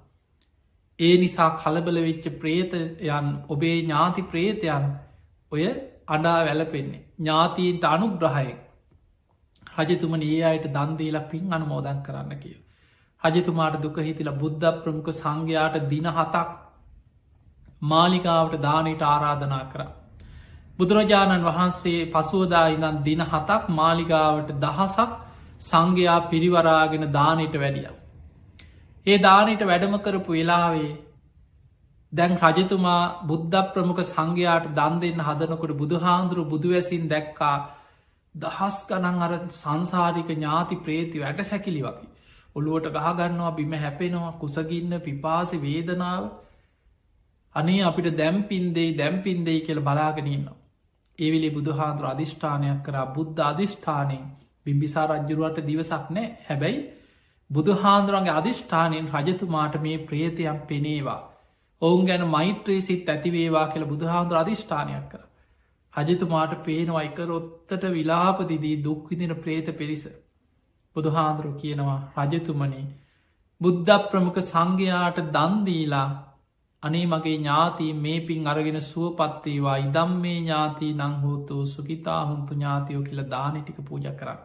ඒ නිසා කලබල වෙච්ච ප්‍රේතයන් ඔබේ ඥාති ප්‍රේතයන් ඔය අඩා වැලපෙන්නේ. ඥාතීන්ට අනුග්‍රහය රජතුමන ඒ අයට දන්දීලා පින් අනුමෝදන් කරන්න කිය. රජතුමාට දුක හිතිල බුද්ධ ප්‍රමුඛ සංඝයාට දින 7ක් මාලිකාවට දානයට ආරාධනා කර. බුදුරජාණන් වහන්සේ පසුවදා ඉඳන් දින 7ක් මාලිගාවට දහසක් සංඝයා පිරිවරාගෙන දානයට වැඩිය. ඒ දානයට වැඩම කරපු වෙලාවේ දැන් රජතුමා බුද්ධ ප්‍රමුඛ සංඝයාට දන් දෙන්න හදනකොට බුදුහාන්දුරු බුදුවැසින් දැක්කා දහස් ගනන් අර සංසාරික ඥාති ප්‍රේතිව ඇට සැකිලි වගේ ඔළුවට ගහගන්නවා බිම හැපෙනවා කුසගින්න පිපාස වේදනාව අනේ අපිට දැම්පින්දෙයි කියල බලාගෙනන්නවා. ඒවිලි බුදුහාන්දුර අධිෂ්ඨානයක් කරා බුද්ධ අධිෂ්ඨානයෙන් බිම්බිසා රජ්ජුරුවට දිවසක් නෑ හැබැයි බුදුහාන්දුරන්ගේ අධිෂ්ඨානයෙන් රජතුමාට මේ ප්‍රේතයම් පෙනේවා. ඔවුන් ගැන මෛත්‍රී සිත් ඇතිවේවා කියල බුදුහාන්දුර අධිෂ්ඨානයක් කර. හජතුමාට පේනවා එකරොත්තට විලාපදිදී දුක්විදින ප්‍රේත පිරිස. බුදුහාන්දුරු කියනවා රජතුමනි බුද්ධ ප්‍රමුඛ සංඝයාට දන්දීලා අනේ මගේ ඥාතී මේ පින් අරගෙන සුවපත්වේවා ඉදම් මේ ඥාතී නංහෝතු සුකිතා හුන්තු ඥාතියෝ කියල දානටික පූජ කරන්න.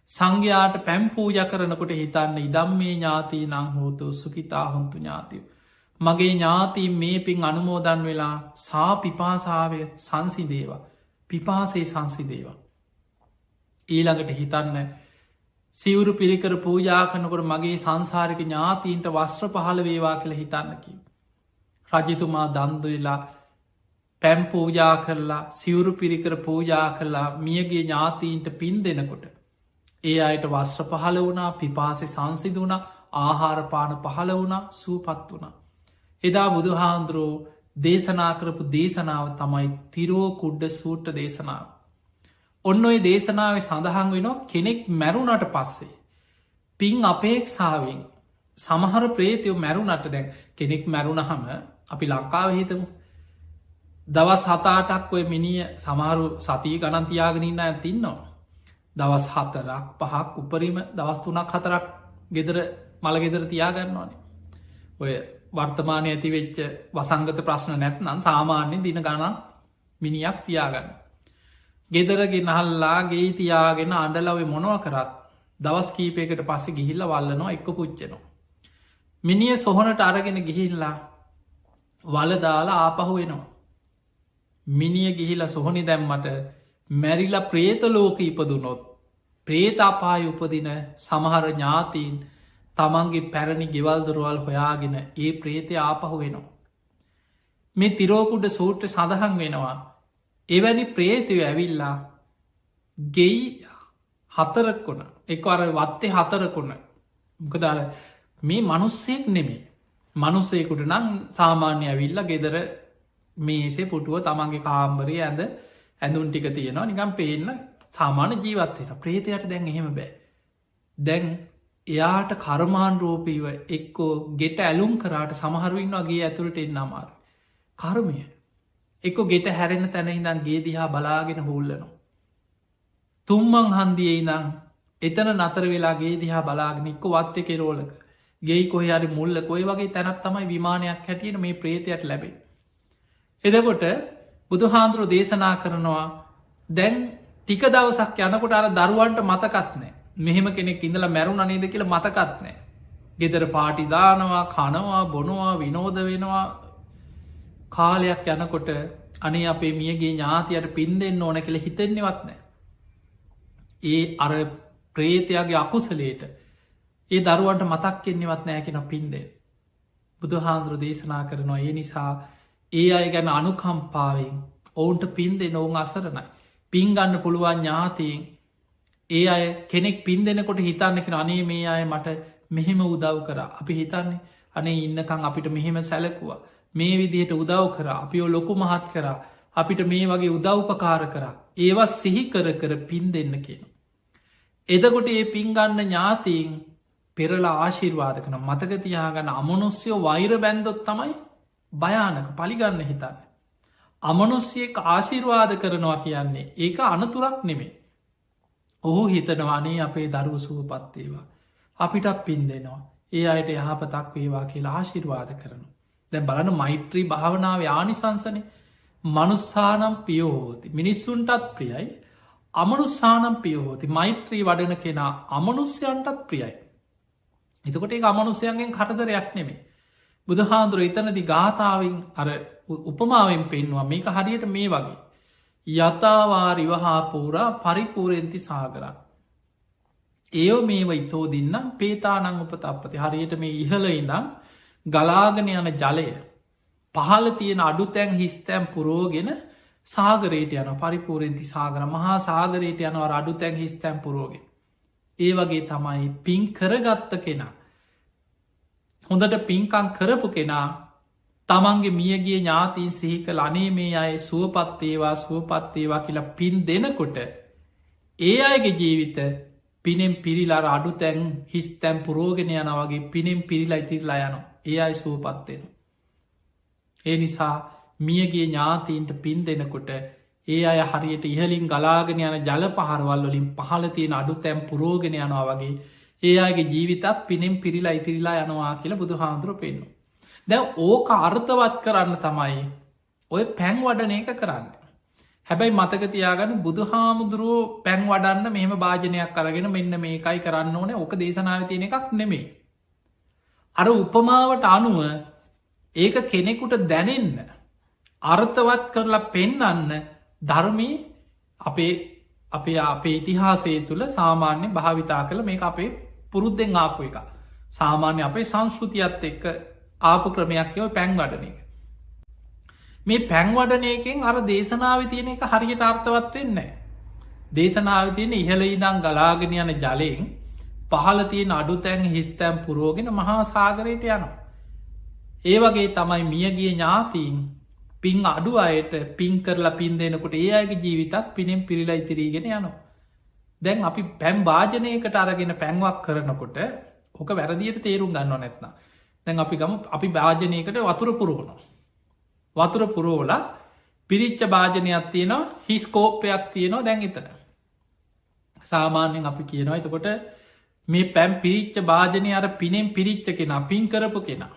සංඝයාට පැම් පූජ කරනකොට හිතන්න ඉදම් මේ ඥාතී නංහෝතු සුකිතා හුන්තු ඥාතියෝ. මගේ ඥාතී මේ පින් අනුමෝදන් වෙලා සා පිපාසාාවය සංසිදේවා පිපාසේ සංසිදේවා. ඊළඟට හිතන්න සිවුරු පිරිකර පූජා කනකොට මගේ සංසාරික ඥාතීන්ට වස්ත්‍ර පහළ වේවා කියල හිතන්නකි. රජතුමා දන්දවෙලා පැම් පූජා කරලා සිවුරු පිරිකර පූජා කරලා මියගේ ඥාතීන්ට පින් දෙනකොට. ඒ අයට වස්ත්‍ර පහළ වුණා පිපාසෙ සංසිදුවන ආහාරපාන පහළ වුණා සූපත් වුණා. එදා බුදුහාන්දුරෝ දේශනා කරපු දේශනාව තමයි තිරෝ කුඩ්ඩ සූට්ට දේශනාව. ඔන්න ඔය දේශනාව සඳහන් වෙනවා කෙනෙක් මැරුණට පස්සේ. පින් අපේක්ෂාවෙන් සමහර ප්‍රේතියෝ මැරුණට දැන් කෙනෙක් මැරුණහම අපි ලංකාව හිතමු. දවස් හතාටක් ඔය මිනිිය සමහරු සතිය ගණන්තියාගෙනන්න ඇතින්නවා. දවස් 4-5ක් උපරීම දවස් 3-4ක් ගෙදර මළගෙදර තියාගන්නවානේ. ඔය වර්තමානය ඇති වෙච්ච වසංගත ප්‍රශ්න නැත්නම් සාමාන්‍ය දින ගණන් මිනිියක් තියාගන්න. ගෙදරගෙන හල්ලා ගේ තියාගෙන අඩලව මොනව කරත් දවස් කීපයකට පස්සේ ගිහිල්ල වල්ලනවා එක්ක පුච්චනවා. මිනිිය සොහනට අරගෙන ගිහිල්ලා වලදාලා ආපහු වෙනවා. මිනිිය ගිහිලා සොහොනි දැම්මට මැරිල ප්‍රේත ලෝක ඉපදුනොත් ප්‍රේතාපාය උපදින සමහර ඥාතීන් තමන්ගේ පැරණි ගෙවල්දරුවල් හොයාගෙන ඒ ප්‍රේතය ආපහු වෙනවා. මේ තිරෝකුඩ සූට්‍ර සඳහන් වෙනවා. එවැනි ප්‍රේතය ඇවිල්ලා ගෙයි 4 එක අර වත්තේ 4 මොකදාර මේ මනුස්සෙක් නෙමේ මනුස්සයකුට නම් සාමාන්‍ය ඇවිල්ල ගෙදර මේසේ පුටුව තමන්ගේ කාම්බරය ඇඳ ඇඳුන් ටික තියෙනවා නිකම් පේන්න සාමාන්‍ය ජීවත්වෙන ප්‍රේතයට දැන් එහෙම බෑ. දැන් එයාට කර්මාන් රෝපීව එක්කෝ ගෙට ඇලුම් කරාට සමහරුවෙන් වගේ ඇතුළට එන්න අමාර. කර්මය එක්ක ගෙට හැරෙන තැන ඉඳන් ගේ දිහා බලාගෙන හුල්ලනවා. තුම්මං හන්දියේ ඉඳං එතන නතර වෙලා ගේ දිහා බලාගෙන එක්ක වත්ත කෙරෝලක ගෙයි කොහරි මුල්ල කොයි වගේ තැනත් තමයි විමානයක් හැටියට මේ ප්‍රේතයට ලැබේ. එදකොට බුදුහාන්දුරු දේශනා කරනවා දැන් ටික දවසක් යනකොට අර දරුවන්ට මතකත් නෑ මෙහෙම කෙනෙක් ඉඳලා මැරුණ නේද කියලා මතකත් නෑ. ගෙදර පාටිදානවා කනවා බොනවා විනෝද වෙනවා කාලයක් යනකොට අනේ අපේ මියගේ ඥාතියට පින් දෙන්න ඕන කියල හිතෙන්නේවත් නෑ. ඒ අර ප්‍රේතයාගේ අකුසලේට ඒ දරුවන්ට මතක් කෙන්නේවත් නෑ කෙන පින්දේ. බුදුහාන්දුරු දේශනා කරනවා ඒ නිසා ඒ අය ගැන අනුකම්පාවෙන් ඔවුන්ට පින් දෙන්න ඔවුන් අසරණයි. පින්ගන්න පුළුවන් ඥාතීන් ඒ අය කෙනෙක් පින් දෙනකොට හිතන්නකෙන අනේ මේ අය මට මෙහෙම උදව් කර අපි හිතන්නේ අනේ ඉන්නකං අපිට මෙහෙම සැලකුවා මේ විදිහට උදව් කර අපිෝ ලොකු මහත් කර අපිට මේ වගේ උදව්පකාර කර ඒවත් සිහි කර පින් දෙන්න කියන. එදකොට ඒ පින්ගන්න ඥාතීන් පෙරලා ආශිර්වාද කන මතකතියාගන්න අමනුස්්‍යයෝ වෛර බැන්දොත් තමයි භයානක පලිගන්න හිතන්න. අමනුස්්‍යයෙක් ආශිර්වාද කරනවා කියන්නේ ඒක අනතුරක් නෙමේ. ඔහු හිතනවානේ අපේ දරුව සුවපත්තේවා. අපිටත් පින් දෙනවා. ඒ අයට යහපතක් වේවා කියලා ආශිර්වාද කරනු. දැ බලන මෛත්‍රී භාවනාව ආනිසංසනය මනුස්සානම් පියෝහෝති. මිනිස්සුන්ටත් ප්‍රියයි අමනුස්සානම් පියෝහෝති මෛත්‍රී වඩන කෙනා අමනුස්්‍යයන්ටත් ප්‍රියයි. එතකොට ඒ අමනුස්්‍යයන්ගෙන් කටදරයක් නෙමේ. බුදුහාන්දුර එතනදි ගාථාවෙන් අර උපමාවෙන් පෙන්වා මේක හරියට මේ වගේ. යතාවාරිවහා පූරා පරිපූරෙන්ති සාගරන්න. ඒෝ මේව ඉතෝ දින්නම් පේතානං උපතපති හරියට මේ ඉහල ඉඳම් ගලාගෙන යන ජලය පහල තියෙන අඩුතැන් හිස්තැම් පුරෝගෙන සාගරයට යන පරිපූරෙන්ති සාගර මහා සාගරයට යනවා අඩු තැන් හිස්තැම් පුරෝග. ඒ වගේ තමයි පින් කරගත්ත කෙනා. හොඳට පින්කං කරපු කෙනා තමන්ගේ මියගේ ඥාතීන් සිහිකල අනේ මේ අය සුවපත්තේවා සුවපත්තේවා කියලා පින් දෙනකොට ඒ අයගේ ජීවිත පිනෙම් පිරිලාර අඩු තැන් හිස් තැම් පුරෝගෙන යනවගේ පිනෙම් පිරිලා ඉතිරලා යන ඒ අයි සුවපත්වෙන. ඒ නිසා මියගේ ඥාතීන්ට පින් දෙනකොට ඒ අය හරියට ඉහලින් ගලාගෙන යන ජල පහරවල් වලින් පහලතියෙන අඩු තැම් පුරෝගෙන යනවා වගේ ඒ අයගේ ජීවිතත් පිනෙම් පිරිලා ඉතිරිලා යනවා කියලා බුදු හාමුදුරුව පෙන්නු. දැ ඕක අර්ථවත් කරන්න තමයි ඔය පැන් වඩන එක කරන්න. හැබැයි මතකතියාගන්න බුදු හාමුදුරුවෝ පැන් වඩන්න මෙහම භාජනයක් කරගෙන මෙන්න මේකයි කරන්න ඕන ඕක දේශනාව තියෙන එකක් නෙමේ. අර උපමාවට අනුව ඒක කෙනෙකුට දැනෙන්න අර්ථවත් කරලා පෙන්නන්න ධර්මී අපේ ඉතිහාසය තුළ සාමාන්‍ය භාවිතා කළ මේ අපේ පුරුද්දෙන් ආපු එක. සාමාන්‍ය අපේ සංස්කෘතියත් එක්ක ආපු ක්‍රමයක් යව පැන් වඩන එක. මේ පැන්වඩන එකෙන් අර දේශනාව තියෙන එක හරියට අර්ථවත් වෙන්න. දේශනාව තියෙන ඉහළ ඉදං ගලාගෙන යන ජලයෙන් පහල තියෙන අඩු තැන් හිස්තැම් පුරෝගෙන මහා සාගරයට යනවා. ඒ වගේ තමයි මියගිය ඥාතීන් පින් අඩු අයට පින් කරලා පින් දෙනකොට ඒ අයගේ ජීවිතත් පිනෙම් පිරිලා ඉතිරීගෙන යනවා. දැන් අපි පැම් භාජනයකට අරගෙන පැන්වක් කරනකොට ඕක වැරදියට තේරුම් ගන්න නැත්න. දැන් අපි ගම අපි භාජනයකට වතුර පුරුණු. වතුර පුරෝලා පිරිච්ච භාජනයක් තියෙනවා හිස්කෝප්පයක් තියෙනවා දැන් එතන. සාමාන්‍යෙන් අපි කියනවා එතකොට මේ පැම් පිරිච්ච භාජනය අර පිනෙම් පිරිච්ච කෙනා පින් කරපු කෙනා.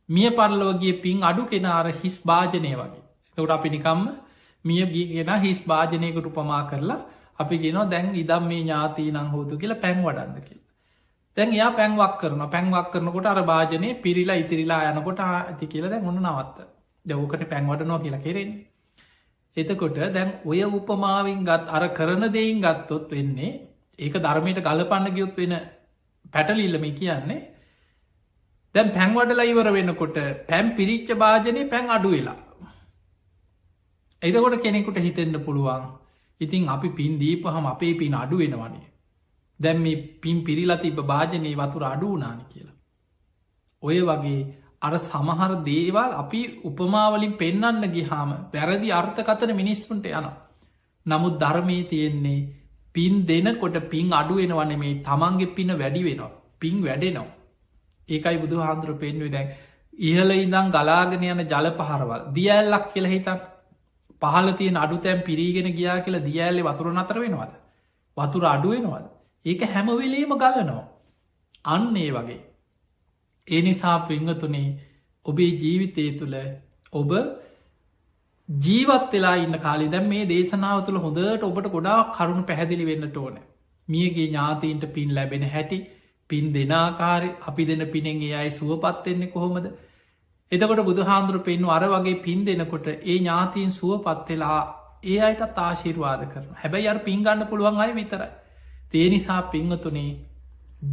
මිය පරලෝගේ පින් අඩු කෙනාර හිස් භාජනය වගේ. එතකට අපි නිකම්ම මිය ගී කෙන හිස් භාජනයකට උපමා කරලා අපි ගෙනවා දැන් ඉදම් මේ ඥාතී නං හෝතු කියලා පැන් වඩන්න කියලා. දැන් එයා පැන්වක් කරන පැන්වක් කරනකොට අර භාජනය පිරිලා ඉතිරිලා යනකොට ඇති කියලා දැන් ඔන්න නවත්ත දැවකට පැන්වඩනවා කියලා කෙරෙන්නේ. එතකොට දැන් ඔය උපමාවින් ගත් අර කරන දෙයින් ගත්තොත් වෙන්නේ ඒක ධර්මයට ගලපන්න ගියොත් වෙන පැටලිල්ලම කියන්නේ දැන් පැන්වඩලා ඉවර වෙනකොට පැම් පිරිච්ච භාජනය පැන් අඩු වෙලා. එතකොට කෙනෙකුට හිතෙන්න්න පුළුවන් ඉතින් අපි පින් දීපහම අපේ පින් අඩු වෙනවනේ. දැම් මේ පින් පිරිලා තිබ භාජනය වතුර අඩු වනානි කියලා. ඔය වගේ අර සමහර දේවල් අපි උපමාවලින් පෙන්නන්න ගිහාම වැරදි අර්ථකතන මිනිස්සුන්ට යන. නමුත් ධර්මී තියෙන්නේ පින් දෙනකොට පින් අඩුවෙනවන මේ තමන්ගේ පින වැඩි වෙනවා පින් වැඩෙනවා. ඒකයි බුදු හාන්දුර පෙන්වේ දැන් ඉහල ඉදං ගලාගෙන යන ජල පහරවල් දියඇල්ලක් කියල හිතක් පහල තියෙන් අඩු තැම් පිරීගෙන ගියා කියලා දියඇල්ලෙ වතුර නතර වෙනවද. වතුර අඩුවෙනවද. ඒක හැමවෙලේම ගලනවා. අන්න ඒ වගේ. ඒ නිසා පිංගතුනේ ඔබේ ජීවිතය තුළ ඔබ ජීවත් වෙලා ඉන්න කාලි දැම් මේ දේශනාව තුළ හොඳට ඔබට ගොඩා කරුණු පැහැදිලි වෙන්නට ඕන. මියගේ ඥාතීන්ට පින් ලැබෙන හැටි පින් දෙනාකාරය අපි දෙන පිනෙන්ගේ අයි සුවපත්වෙන්නේ කොහොමද. එතකොට බුදු හාන්දුරු පෙන්නු අර වගේ පින් දෙනකොට ඒ ඥාතීන් සුවපත්වෙලා ඒ අයට තාශීර්වාද කරන හැබැයි අර පින්ගන්න පුළුවන් අය විතරයි. තේ නිසා පිංහතුනේ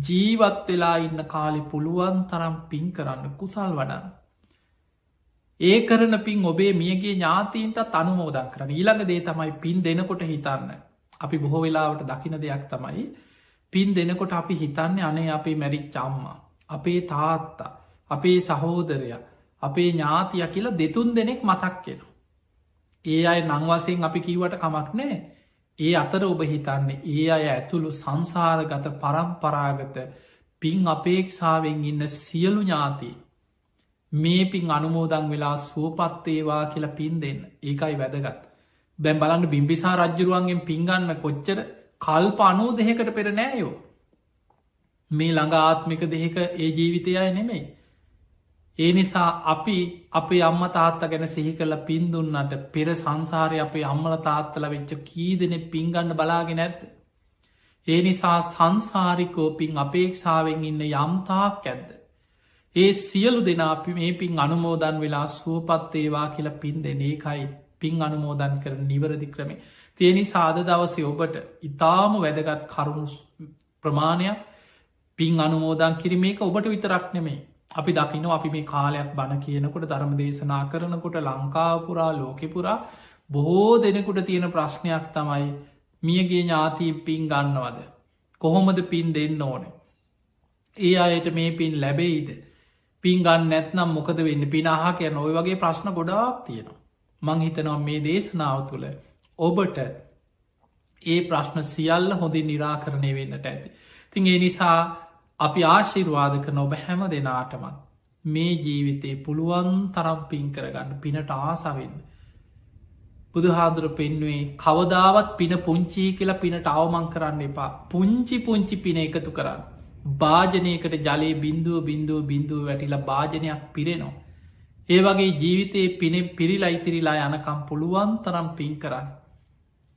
ජීවත් වෙලා ඉන්න කාලි පුළුවන් තරම් පින් කරන්න කුසල් වඩන්න. ඒ කරන පින් ඔබේ මියගේ ඥාතීන්ට අනුමෝදක් කරන ඊළඟ දේ තමයි පින් දෙනකොට හිතන්න. අපි බොහෝ වෙලාවට දකින දෙයක් තමයි පින් දෙනකොට අපි හිතන්නේ අනේ අපේ මැරික් චම්මා. අපේ තාත්තා අපේ සහෝදරය අපේ ඥාතිය කියලා දෙතුන් දෙනෙක් මතක් කෙනවා. ඒ අය නංවසයෙන් අපි කීවට කමක් නෑ. ඒ අතර ඔබ හිතන්නේ ඒ අය ඇතුළු සංසාරගත පරම්පරාගත පින් අපේක්ෂාවෙන් ඉන්න සියලු ඥාති මේ පින් අනුමෝදං වෙලා සුවපත්තේවා කියලා පින් දෙන්න ඒකයි වැදගත්. බැම් බලන්න බිම්බිසා රජ්ජුරුවන්ගෙන් පින්ගන්න කොච්චර කල්ප අනූ දෙහකට පෙර නෑයෝ. මේ ළඟ ආත්මික දෙහෙක ඒ ජීවිතයයි නෙමෙයි. ඒ නිසා අපි අපේ අම්ම තාත්ත ගැන සිහි කල පින්දුන්නට පෙර සංසාරය අපේ අම්මල තාත්තල වෙච්ච කීදෙන පින්ගන්න බලාගෙන ඇත්ත. ඒ නිසා සංසාරිකෝ පින් අපේක්ෂාවෙන් ඉන්න යම්තාක් ඇද්ද. ඒ සියලු දෙන අපි මේ පින් අනුමෝදන් වෙලා සුවපත්තේවා කියලා පින් දෙන ඒකයි පින් අනුමෝදන් කර නිවරදි ක්‍රමේ. තියනි සාධ දවසය ඔබට ඉතාම වැදගත් කරුණු ප්‍රමාණයක් පින් අනුමෝදන් කිරීමේක ඔබට විතරක් නෙමේ අපි දකිනෝ අපි මේ කාලයක් බණ කියනකොට ධර්ම දේශනා කරනකොට ලංකාපුරා ලෝකෙපුරා බොහෝ දෙනෙකුට තියෙන ප්‍රශ්නයක් තමයි මියගේ ඥාතී පින් ගන්නවද. කොහොමද පින් දෙන්න ඕන. ඒ අයට මේ පින් ලැබෙයිද. පින් ගන්න නැත්නම් මොකද වෙන්න පිනාහා කියන ඔය වගේ ප්‍රශ්න ගොඩාක් තියෙනවා. මං හිතනවා මේ දේශනාව තුළ ඔබට ඒ ප්‍රශ්න සියල්ල හොඳින් නිරාකරණය වෙන්නට ඇති. තින් ඒ නිසා අපි ආශිර්වාද කරන ඔබ හැම දෙනාටමත් මේ ජීවිතේ පුළුවන් තරම් පින් කරගන්න පිනට ආසවෙන්න. බුදුහාදුර පෙන්වේ කවදාවත් පින පුංචි කියලා පිනට අවමං කරන්න එපා. පුංචි පුංචි පින එකතු කරන්න. භාජනයකට ජලයේ බින්දුව වැටිලා භාජනයක් පිරෙනවා. ඒ වගේ ජීවිතයේ පිනෙ පිරිලා ඉතිරිලා යනකම් පුළුවන් තරම් පින් කරන්න.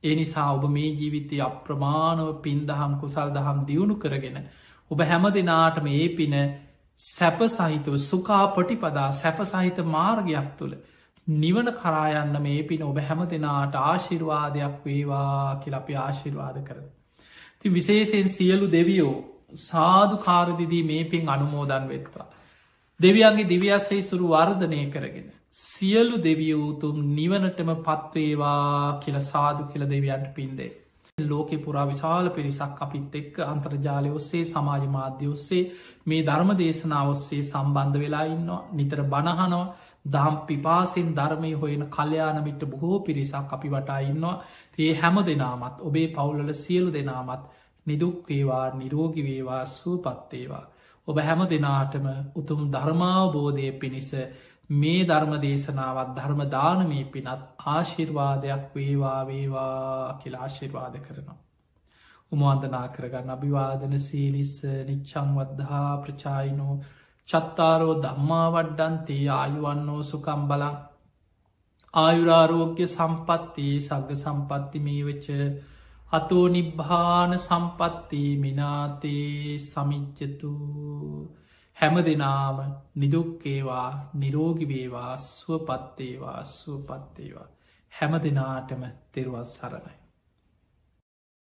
ඒ නිසා ඔබ මේ ජීවිතය අප්‍රමාණව පින් දහම් කුසල් දහම් දියුණු කරගෙන ඔබ හැම දෙනාටම ඒ පින සැප සහිතව සුකා පටිපදා සැප සහිත මාර්ගයක් තුළ නිවන කරායන්න මේ පින ඔබ හැම දෙනාට ආශිර්වාදයක් වේවා කියල අපි ආශිර්වාද කරන. ති විශේෂෙන් සියලු දෙවියෝ සාධු කාරදිදී මේ පින් අනුමෝදන් වෙත්වා. දෙවියන්ගේ දිව්‍යසහි සුරු වර්ධනය කරගෙන. සියලු දෙවියවූතුම් නිවනටම පත්වේවා කියල සාදු කියල දෙවියන්ට පින්දේ. ලෝකෙ පුරා විශාල පිරිසක් අපිත් එක්ක අන්තර්ජාලය ඔස්සේ සමාජ මාධ්‍ය ඔස්සේ මේ ධර්ම දේශනාව ඔස්සේ සම්බන්ධ වෙලා ඉන්නවා නිතර බණහනවා දහම් පිපාසින් ධර්මය හොයන කල්්‍යයානමිට බොහෝ පිරිසක් අපි වටා ඉන්නවා ඒ හැම දෙනාමත් ඔබේ පවුලල සියලු දෙනාමත් නිදුක්වේවා නිරෝගිවේවා සූපත්තේවා. ඔබ හැම දෙනාටම උතුම් ධර්මාවබෝධය පිණිස මේ ධර්ම දේශනාවත් ධර්මදානමී පිනත් ආශිර්වාදයක් වේවා වේවා කියලා ආශිර්වාද කරනවා. උමවන්දනා කරගන්න අභිවාදන සීලිස්ස නිච්චංවද්ධහා ප්‍රචායිනෝ චත්තාරෝ දම්මා වඩ්ඩන්තේ ආයුවන්නෝ සුකම් බලං ආයුරාරෝග්‍ය සම්පත්තියේ සග්ග සම්පත්ති මීවච අතෝ නිබ්භාන සම්පත්ති මිනාතේ සමිච්චතු හැම දෙනාම නිදුක්කේවා නිරෝගිවේවා සුවපත්තේවා සුවපත්තේවා හැම දෙනාටම තෙරුවත් සරණයි.